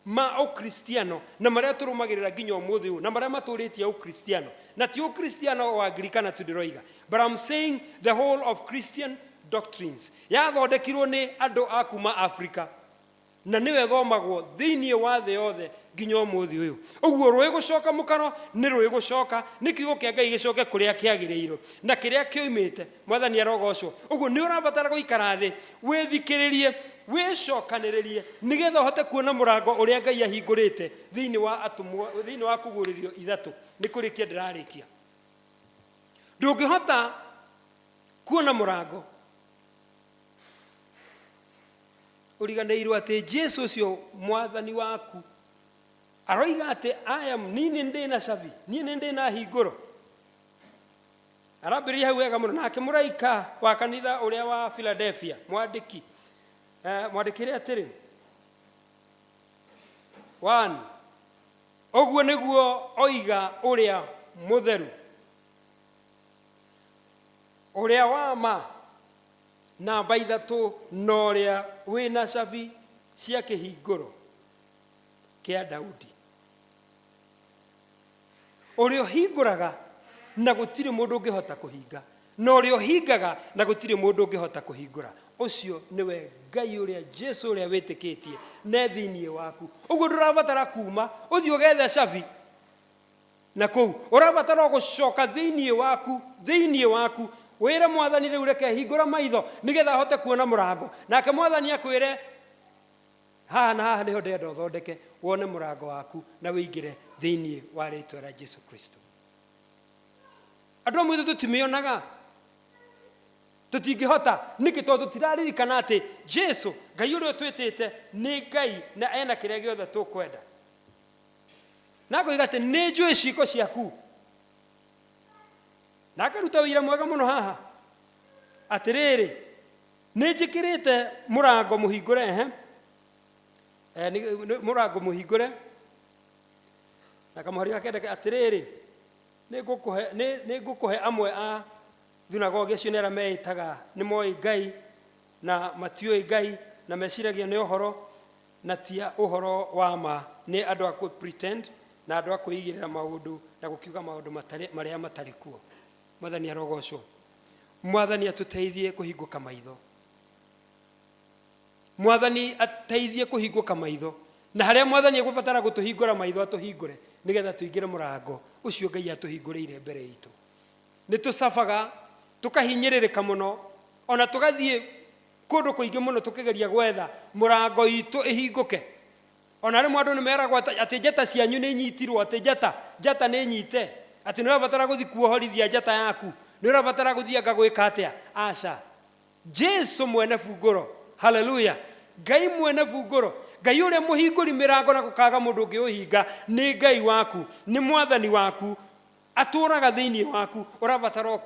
ma ũkristiano na marĩa tũrũmagĩrĩra nginya ũmũthĩ ũyũ na marĩa matũrĩtie ũkristiano, na ti ũkristiano wa Anglikana tu ndĩroiga, but I'm saying the whole of Christian doctrines yathondekirwo nĩ andũ a kuma Africa na nĩwe thomagwo thĩinĩ wa thĩ yothe nginya ũmũthĩ ũyũ. Ũguo rũĩ gũcoka mũkaro nĩ rũĩ gũcoka, nĩ kiugo kĩa Ngai gĩcoke kũrĩa kĩagĩrĩirwo na kĩrĩa kĩoimĩte. Mwathani arogocwo. Ũguo nĩ ũrabatara gũikara thĩ wĩthikĩrĩrie wĩcokanĩrĩrie nĩgetha ũhote kuona mũrango ũrĩa Ngai ahingũrĩte thĩinĩ wa atũmwo, thĩinĩ wa kũguũrĩrio ithatũ. Nĩ kũrĩkia ndĩrarĩkia. Ndũngĩhota kuona mũrango ũriganĩirwo atĩ Jesu ũcio mwathani waku aroiga atĩ niĩ nĩ ndĩ na cabi, niĩ nĩ ndĩ na hingũro. Arambĩrĩria hau wega mũno, nake mũraika wa kanitha ũrĩa wa Philadelphia mwandĩkĩre atĩrĩ 1 ũguo nĩguo oiga ũrĩa mũtheru, ũrĩa wa ma, namba 3 na ũrĩa wĩna cabi cia kĩhingũro kĩa Daudi, ũrĩa ũhingũraga na gũtirĩ mũndũ ũngĩhota kũhinga, na ũrĩa ũhingaga na gũtirĩ mũndũ ũngĩhota kũhingũra. Ũcio nĩwe Ngai ũrĩa Jesu ũrĩa wĩtĩkĩtie na thĩinĩ waku. Ũguo ndũrabatara kuma ũthiĩ ũgethe cabi na kũu, ũrabatara gũcoka thĩinĩ waku wĩre Mwathani rĩu reke hingũra maitho nĩgetha ahote kuona mũrango, nake Mwathani akwĩre haha na haha nĩho ndĩrenda ũthondeke wone mũrango waku na wĩingĩre thĩinĩ wa rĩĩtwa rĩa Jesu Kristo. Andũ amwe tũtimĩonaga, tũtingĩhota nĩkĩ tondũ tũtiraririkana atĩ Jesu Ngai ũrĩa twĩtĩte nĩ Ngai na ena kĩrĩa gĩothe tũkwenda. Na ngoiga atĩ nĩ njũĩ ciĩko ciaku, na akaruta wĩra mwega mũno haha atĩrĩrĩ, nĩ njĩkĩrĩte mũrango mũhingũre mũrango mũhingũre, na kamũhari gakendeke atĩrĩrĩ, nĩ ngũkũhe amwe a thunagogi acio nĩ arĩa meĩtaga nĩ moĩ Ngai na matiũĩ Ngai na meciragia nĩ ũhoro na tia ũhoro wa ma, nĩ andũ a pretend na andũ a kwĩigĩrĩra maũndũ na gũkiuga maũndũ marĩa matarĩ kuo. Mwathani arogocwo. Mwathani atũteithie kũhingũka maitho. Mwathani ateithie kũhingũka maitho, na harĩa Mwathani egũbatara gũtũhingũra maitho atũhingũre nĩgetha tũingĩre mũrango ũcio Ngai atũhingũrĩire mbere itũ. Nĩ tũcabaga tũkahinyĩrĩrĩka mũno, ona tũgathiĩ kũndũ kũingĩ mũno tũkĩgeria gwetha mũrango itũ ĩhingũke. Ona rĩmwe andũ nĩ meragwo atĩ njata cianyu nĩ nyitirwo, atĩ njata nĩ nyite, atĩ nĩ ũrabatara gũthiĩ kuohorithia njata yaku, nĩ ũrabatara gũthiĩ anga gwĩka atĩa. Aca, Jesu mwene bungũro, haleluya, Ngai mwene bungũro, Ngai ũrĩa mũhingũri mĩrango na gũkaga mũndũ ũngĩ ũhinga, nĩ Ngai waku, nĩ Mwathani waku, atũraga thĩinĩ waku. Ũrabatara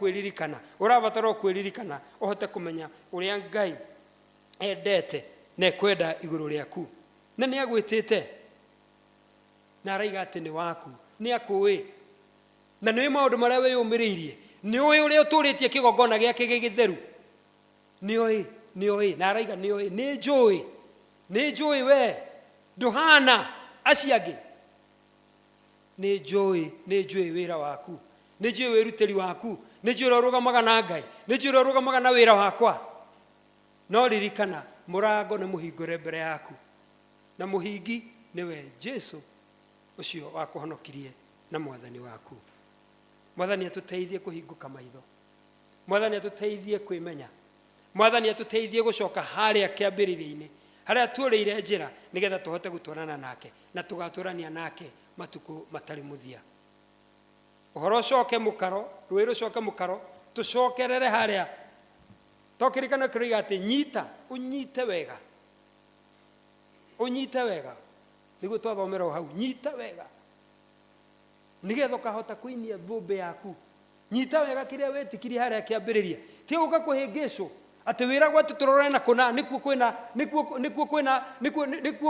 kwĩririkana ũhote kũmenya ũrĩa Ngai endete na ekwenda igũrũ rĩaku, na nĩ agwĩtĩte na araiga atĩ nĩ waku, nĩ akũĩ na nĩ maũndũ marĩa wĩyũmĩrĩirie, nĩ ũĩ ũrĩa ũtũrĩtie kĩgongona gĩake gĩgĩtheru, nĩ ũĩ na araiga nĩ njũĩ we ndũhana acio angĩ, nĩ njũĩ wĩra waku, nĩ njũĩ wĩrutĩri waku, nĩ njũĩ ũrĩa ũrũgamaga na Ngai, nĩ njũĩ ũrĩa ũrũgamaga na wĩra wakwa. No ririkana mũrango nĩ mũhingũre mbere yaku, na mũhingi nĩwe Jesu ũcio wakũhonokirie na Mwathani waku. Mwathani atũteithie kũhingũka maitho, Mwathani atũteithie kwĩmenya, Mwathani atũteithie gũcoka harĩa kĩambĩrĩria-inĩ harĩa tuũrĩire njĩra nĩgetha tũhote gũtwarana nake na tũgatũrania nake matukũ matarĩ mũthia. Ũhoro ũcoke mũkaro, rũĩ rũcoke mũkaro, tũcokerere harĩa tokĩrĩkana kĩroiga atĩ nyita, ũnyite wega nĩguo twathomera hau, nyita wega nĩgetha ũkahota kũinia thũmbĩ yaku. Nyita wega kĩrĩa wĩtikirie harĩa kĩambĩrĩria, ti ũka kũhĩngĩcwo atĩ wĩragwo atĩ tũrore na kũna nĩkuo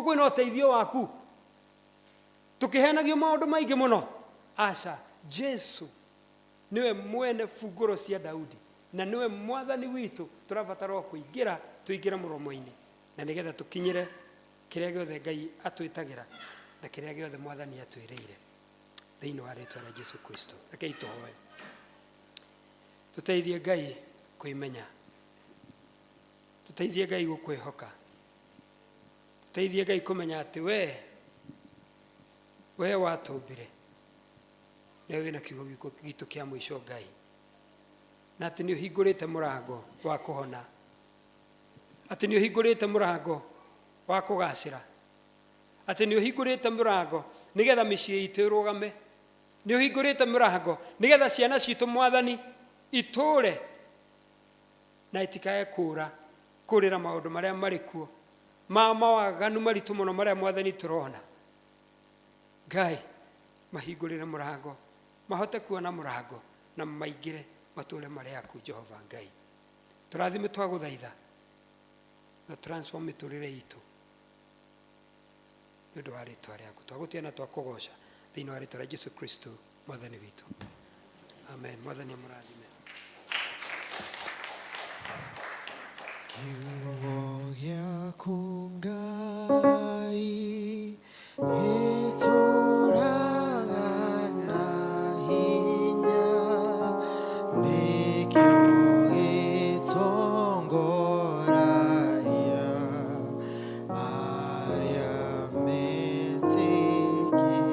kwĩna ũteithio waku. tukihenagio maundu maingi muno. Aca, Jesu niwe mwene funguro cia Daudi na niwe mwathani witu. Turabatara kuingira tuingira muromo-ini na nigetha tukinyire kiria giothe Ngai atwitagira na kiria giothe mwathani atwirire thiini wa ritwa rĩa Jesu Kristo. Rekei tuhoe. Tuteithie Ngai kuimenya, tuteithie Ngai gukwihoka, tuteithie Ngai kumenya ati we watumbire na wina kiugo gitu kia mwisho Ngai, na ati ni uhingurite murango wa kuhona, ati ni uhingurite murango wa kugacira, ati ni uhingurite murango nigetha micii itu irugame, ni uhingurite murango nigetha ciana citu mwathani iture na itikae kurira maundu maria mari kuo mawaganu maritu muno maria mwathani turona. Ngai, mahingurire murango, mahote kuona murango na maingire mature maria aku Jehova Ngai. Turathime twaguthaitha na transform miturire itu nĩũndũ wa rĩtwa rĩaku. Twagutia na twakugoca thĩinĩ wa rĩtwa rĩa Jesu Kristo mwathani witũ. Amen. Mwathani amũrathime. Kiugo gĩaku Ngai gĩtũũraga na hinya, nĩkĩo gĩtongoragia arĩa metĩkĩtie.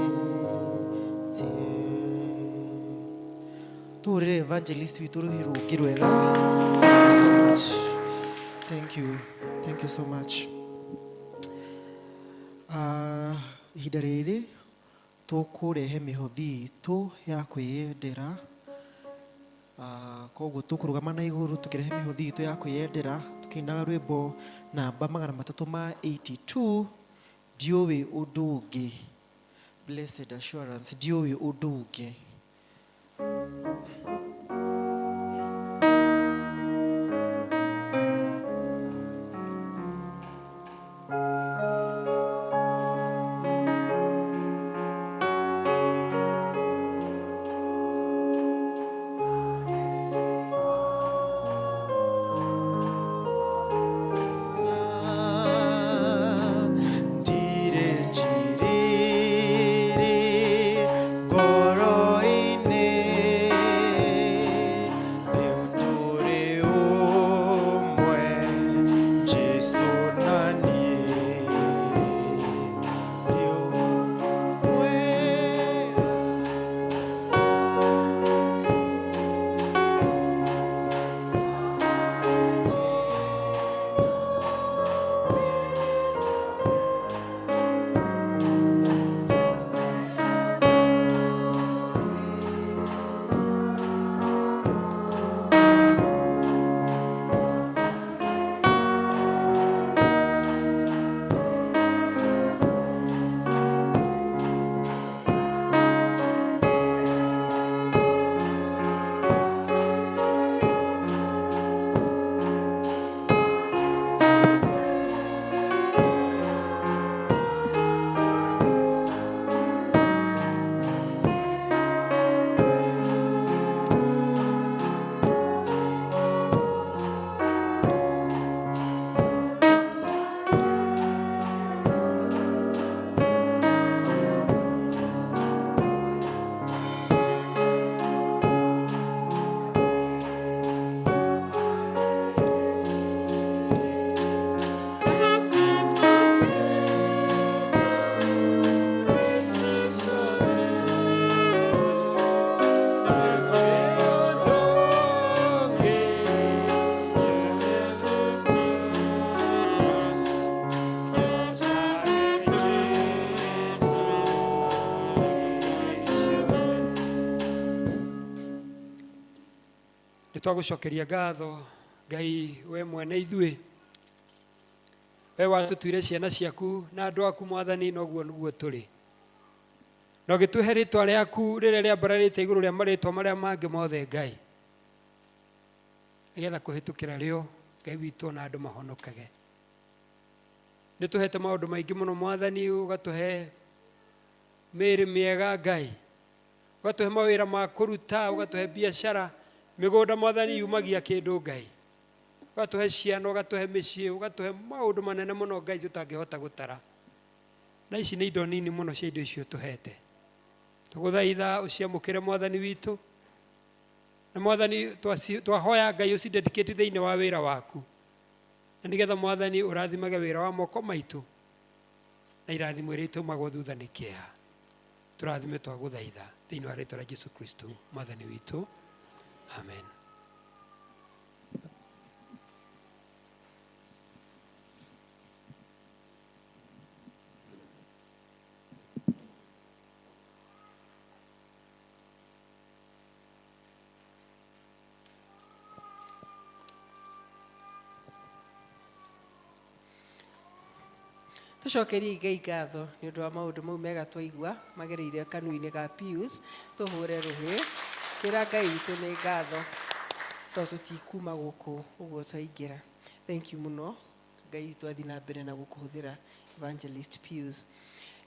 Tũũrĩre evangelist witũ rũhĩ rwega. Thank you so much. Thank you so much. Ihinda rĩrĩ tũkũrehe mĩhothi itũ ya kwĩyendera. Koguo tũkũrũgama na igũrũ tũkĩrehe mĩhothi itũ ya kwĩyendera tũkĩinaga rwĩmbo namba 382 ndiũĩ ũndũ ũngĩ. Blessed Assurance, ndiũĩ ũndũ ũngĩ. Twagucokeria ngatho Ngai we mwene ithuĩ, we watũtuire ciana ciaku na andũ aku mwathani, noguo nĩguo tũrĩ, na ũgĩtũhe rĩtwa rĩaku rĩrĩa rĩambararĩte igũrũ rĩa marĩtwa marĩa mangĩ mothe Ngai, nĩgetha kũhĩtũkĩra rĩo Ngai witũ na andũ mahonokage. Nĩtũhete maũndũ maingĩ mũno mwathani, ũgatũhe mĩĩrĩ mĩega Ngai, ũgatũhe mawĩra ma kũruta, ũgatũhe biacara, mĩgũnda Mwathani yumagia kĩndũ Ngai, ũgatũhe ciana, ũgatũhe mĩciĩ, ũgatũhe maũndũ manene mũno Ngai tũtangĩhota gũtara, na ici nĩ indo nini mũno cia indo icio tũhete. Tũgũthaitha ũciamũkĩre Mwathani witũ, na Mwathani twahoya Ngai ũci-dedicate thĩinĩ wa wĩra waku, na nĩgetha Mwathani ũrathimage wĩra wa moko maitũ, na irathimo iria itaumagwo thutha nĩ kĩeha. Tũrathime twagũthaitha thĩinĩ wa rĩĩtwa rĩa Jesũ Kristo Mwathani witũ, amen. Tucokerie Ngai ngatho nĩ ũndũ wa maũndũ mau mega twaigua magereire kanua-inĩ ga Pius. Tũhũre rũhĩ kwĩra Ngai witũ nĩ ngatho tondũ tũtikuma gũkũ ũguo twaingĩra. Thank you mũno Ngai witũ athi na mbere na gũkũhũthĩra Evangelist Pius.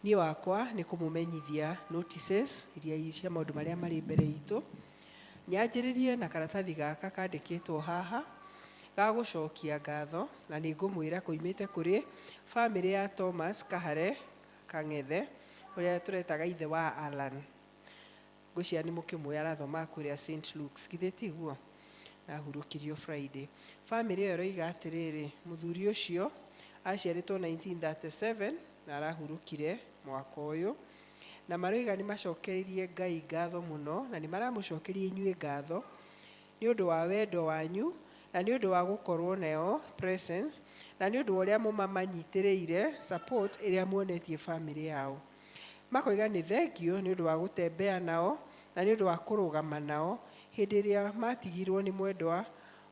Niĩ wakwa nĩ kũmũmenyithia notices iria cia maũndũ marĩa marĩ mbere itũ. Nyanjĩrĩrie na karatathi gaka kandĩkĩtwo haha ga gũcokia ngatho, na nĩ ngũmwĩra kũimĩte kũrĩ bamĩrĩ ya Thomas Kahare Kang'ethe ũrĩa tũretaga ithe wa Alan. Ngũcia nĩ mũkĩmũĩ arathoma kũrĩa St. Luke's, githĩ tiguo? Ahurũkirio Friday. Bamĩrĩ ĩyo ĩroiga atĩrĩrĩ, mũthuri ũcio aciarĩtwo 1937 na arahurũkire mwaka ũyũ, na maroiga nĩ macokeirie Ngai ngatho mũno, na nĩ maramũcokeria inyuĩ ngatho nĩ ũndũ wa wendo wanyu, na nĩ ũndũ wa gũkorwo nao presence, na nĩ ũndũ wa ũrĩa mũmamanyitĩrĩire support ĩrĩa muonetie bamĩrĩ yao. Makoiga nĩ thengio nĩ ũndũ wa gũtembea nao, na nĩ ũndũ wa kũrũgama nao hĩndĩ ĩrĩa matigirwo nĩ mwendwa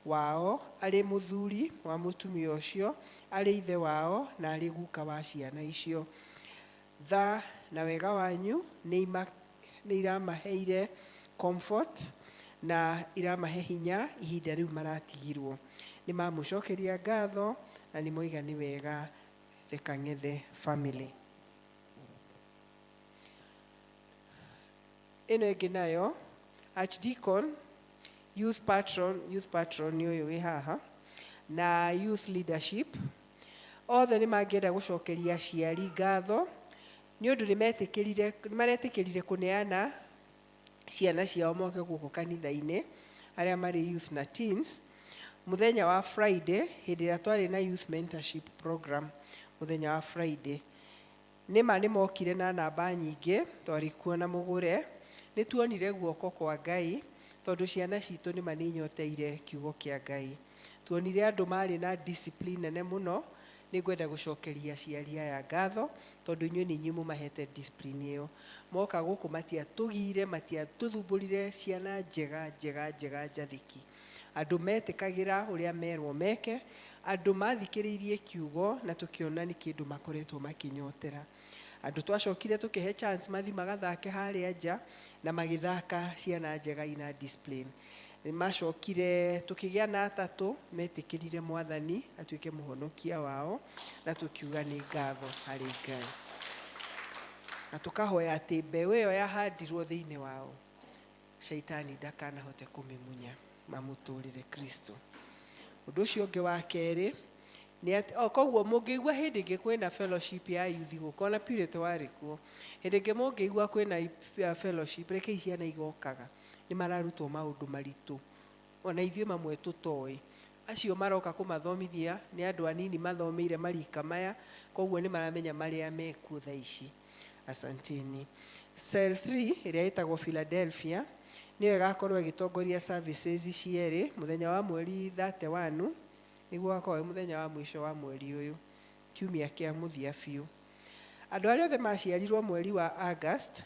wao, arĩ mũthuri wa mũtumia ũcio, arĩ ithe wao na arĩ guka wa ciana icio. Tha na wega wanyu nĩ iramaheire comfort na iramahe hinya ihinda rĩu maratigirwo. Nĩ mamũcokeria ngatho na nĩ moiga nĩ wega the Kang'ethe family. Ĩno ĩngĩ nayo Archdeacon, youth patron nĩ ũyũ wĩ haha, na youth leadership othe nĩ mangĩenda gũcokeria aciari ngatho nĩ ũndũ nĩ maretĩkĩrire kũneana ciana ciao moke gũkũ kanitha-inĩ arĩa marĩ youth na teens mũthenya wa Friday hĩndĩ ĩrĩa twarĩ na youth mentorship program mũthenya wa Friday. Nĩma nĩ mokire na namba nyingĩ twarĩ kuo na mũgũre, nĩ tuonire guoko kwa Ngai tondũ ciana citũ nĩma nĩ inyoteire kiugo kĩa Ngai. Tuonire andũ marĩ na discipline nene mũno. Nĩ ngwenda gũcokeria aciari aya ngatho tondũ inyuĩ nĩ inyuĩ mũmahete discipline ĩyo. Moka gũkũ matiatũgire, matiatũthumbũrire, ciana njega njathiki. Andũ metĩkagĩra ũrĩa merwo meke, andũ mathikĩrĩirie kiugo na tũkĩona nĩ kĩndũ makoretwo makĩnyotera. Andũ twacokire tũkĩhe chance mathi magathake harĩa nja na magĩthaka ciana njega ina discipline. Macokire tũkĩgĩa na atatũ metĩkĩrire Mwathani atuĩke mũhonokia wao na tũkiuga nĩ ngatho harĩ Ngai. Na tũkahoya atĩ mbeũ ĩyo yahandirwo thĩinĩ wao shaitani ndakanahote kũmĩmunya, mamũtũrĩre Kristo. Ũndũ ũcio ũngĩ wa kerĩ nĩ atĩ koguo mũngĩigua hĩndĩ ĩngĩ kwĩna fellowship ya youth gũkũ, ona Purity warĩ kuo, hĩndĩ ĩngĩ mũngĩigua kwĩna fellowship rekei ciana igokaga, nĩ mararutwo maũndũ maritũ ona ithuĩ mamwe tũtoĩ. Acio maroka kũmathomithia nĩ andũ anini mathomeire marika maya, koguo nĩ maramenya marĩa mekuo thaa ici. Asanteni. Cell 3 ĩrĩa ĩtagwo Philadelphia nĩyo ĩgakorwo ĩgĩtongoria services cierĩ mũthenya wa mweri 31 nĩguo gakorwo mũthenya wa mũico wa mweri ũyũ, kiumia kĩa mũthia biũ. Andũ arĩa othe maciarirwo mweri wa August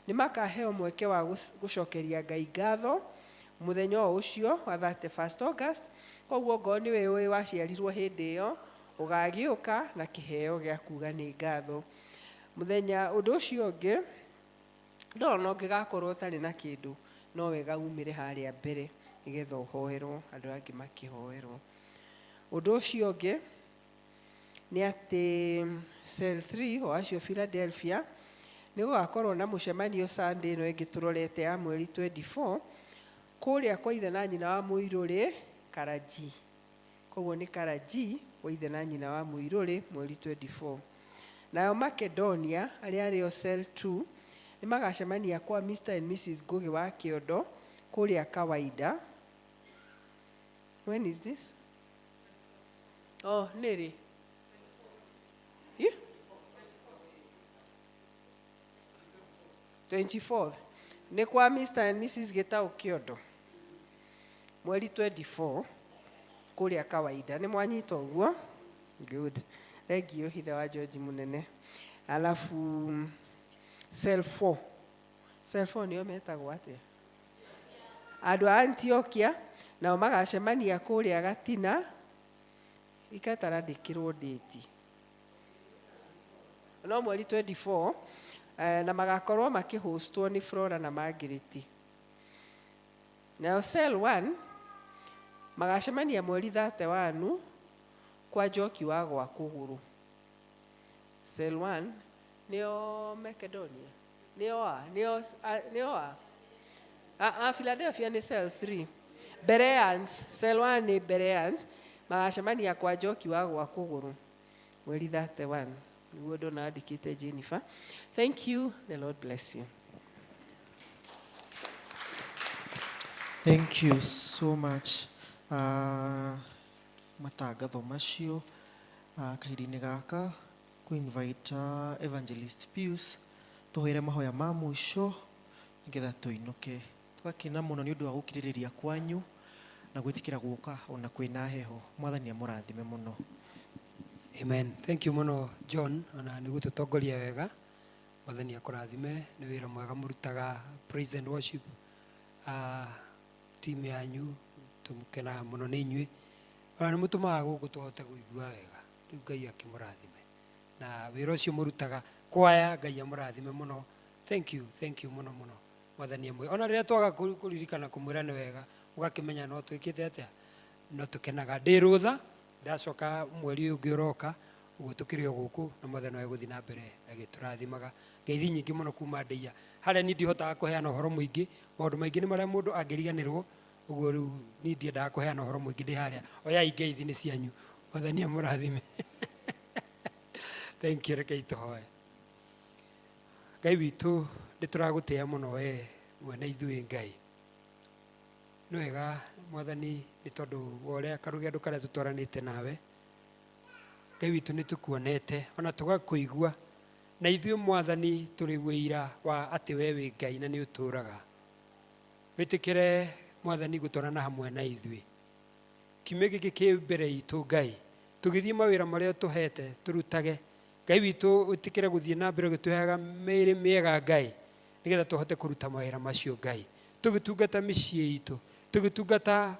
nĩ makaheo mweke wa gũcokeria Ngai ngatho mũthenya ũcio wa 31 August. Koguo ngo nĩ wewe waciarirwo hĩndĩ ĩyo ũgagĩũka na kĩheo gĩa kuga nĩ ngatho. Mũthenya ũndũ ũcio ũngĩ ndona ũngĩgakorwo ũtarĩ na kĩndũ no wega umĩre harĩa mbere nĩgetha ũhoerwo, andũ angĩ makĩhoerwo. Ũndũ ũcio ũngĩ nĩ atĩ Cell 3 o acio Philadelphia nĩ gũgakorwo na mũcemanio Sunday ĩno ĩngĩ tũrorete ya mweri 24 kũrĩa kwa ithe na nyina wa Mũirũrĩ Karaji. Koguo nĩ Karaji wa ithe na nyina wa Mũirũrĩ mweri 24. Nayo Makedonia arĩa arĩo cell 2 nĩ magacemania kwa Mr and Mrs Ngugi wa Kĩondo kũrĩa Kawaida. When is this? Oh, nĩrĩ? 24th. Nĩ kwa Mr and Mrs Gĩtaũ Kĩondo mweri 24 kũrĩa Kawaida. Nĩ mwanyita ũguo? Good. Thengio hithe wa George Mũnene. Alafu cell 4. Cell 4 nĩo metagwo atĩa? Andũ a Antiokia nao magacemania kũrĩa Gatina. Ikatarandĩkĩrwo date. No mweri 24 na magakorwo makĩhostwo nĩ Flora na Margaret. Now cell 1 magacemania mweri 31 kwa Njoki wa gwa Kũgũrũ. Cell 1 nĩo Makedonia. Nĩo Philadelphia nĩ cell 3. Bereans, cell 1 nĩ Bereans magacemania kwa Njoki wa gwa Kũgũrũ mweri 31. Nĩguo ndona andĩkĩte Jennifer. Thank you. The Lord bless you. Thank you so much. Matangatho macio kahinda-inĩ gaka ku invite Evangelist Pius tũhoere mahoya ma mũico nĩgetha tũinũke. Tũgakena mũno nĩ ũndũ wa gũkirĩrĩria kwanyu na gwĩtĩkĩra gũka ona kwĩna heho. Mwathani amũrathime mũno. Amen. Thank you muno John, ona nĩ gũtũtongoria wega. Mwathani akũrathime, nĩ wĩra mwega mũrutaga praise and worship. Team yanyu tũmũkenaga mũno nĩ inyuĩ. Ona nĩ mũtũmaga gũkũ tũhote kũigua wega. Rĩu Ngai akĩmũrathime. Na wĩra ũcio mũrutaga kwaya, Ngai amũrathime mũno. Thank you mũno mũno. Mwathani amwe. Ona rĩrĩa twaga kũririkana kũmwĩra nĩ wega, ũgakĩmenya no twĩkĩte atĩa. No tũkenaga ndĩ rũtha, ndacoka mweri ũyũ ũngĩ ũroka, ũguo tũkĩrĩ o gũkũ na Mwathani egũthiĩ na mbere agĩtũrathimaga. Ngeithi nyingĩ mũno kuma Ndeiya. Harĩa niĩ ndihotaga kũheana ũhoro mũingĩ, maũndũ maingĩ nĩ marĩa mũndũ angĩriganĩrwo, ũguo rĩu niĩ ndiendaga kũheana ũhoro mũingĩ ndĩ harĩa. Oyai ngeithi nĩ cianyu. Mwathani amũrathime. Thank you, rekei tũhoe. Ngai witũ nĩ tũragũtĩĩa mũno we mwene ithuĩ Ngai. Nĩ wega Mwathani nĩ tondũ wa ũrĩa karũgendo karĩa tũtwaranĩte nawe. Ngai witũ nĩ tũkuonete ona tũgakũigua na ithuĩ Mwathani tũrĩ wĩira wa atĩ we wĩ Ngai na nĩ ũtũũraga. Wĩtĩkĩre Mwathani gũtwarana hamwe na ithuĩ. Kiumia gĩkĩ kĩ mbere itũ Ngai, tũgĩthiĩ mawĩra marĩa tũhete tũrutage. Ngai witũ wĩtĩkĩre gũthiĩ na mbere gũtũheaga mĩĩrĩ mĩega Ngai, nĩgetha tũhote kũruta mawĩra macio Ngai. Tũgĩtungata mĩciĩ itũ, tũgĩtungata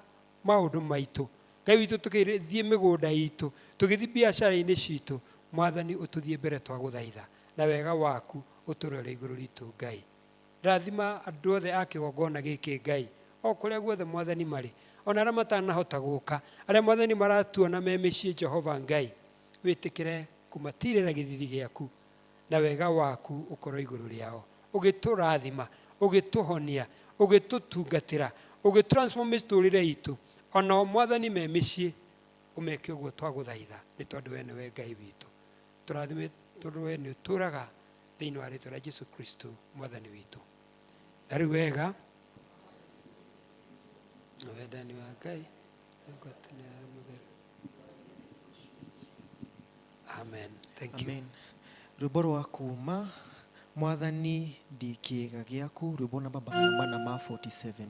maũndũ maitũ. Ngai witũ tũgĩthiĩ mĩgũnda itũ, tũgĩthiĩ biacara-inĩ citũ. Mwathani ũtũthiĩ mbere twagũthaitha, na wega waku ũtũrore igũrũ ritũ Ngai. Rathima andũ othe a kĩgongona gĩkĩ Ngai, o kũrĩa guothe Mwathani marĩ, ona arĩa matanahota gũka, arĩa Mwathani maratuona me mĩciĩ Jehova Ngai, wĩtĩkĩre kũmatirĩra gĩthithi gĩaku na wega waku ũkorwo igũrũ rĩao. Ũgĩtũrathima, ũgĩtũhonia, ũgĩtũtungatĩra, ũgĩtransform mĩtũrĩre itũ. Ona Mwathani me mĩciĩ ũmeke ũguo twagũthaitha, nĩ tondũ we nĩwe Ngai witũ. Tũrathime tondũ we nĩ ũtũũraga thĩinĩ wa rĩĩtwa rĩa Jesũ Kristo Mwathani witũ. Na rĩu wega na wendani wa Ngai amen. Thank you. Amen. Rwĩmbo rwa kuuma Mwathani ndi kĩĩga gĩaku, rwĩmbo namba 447.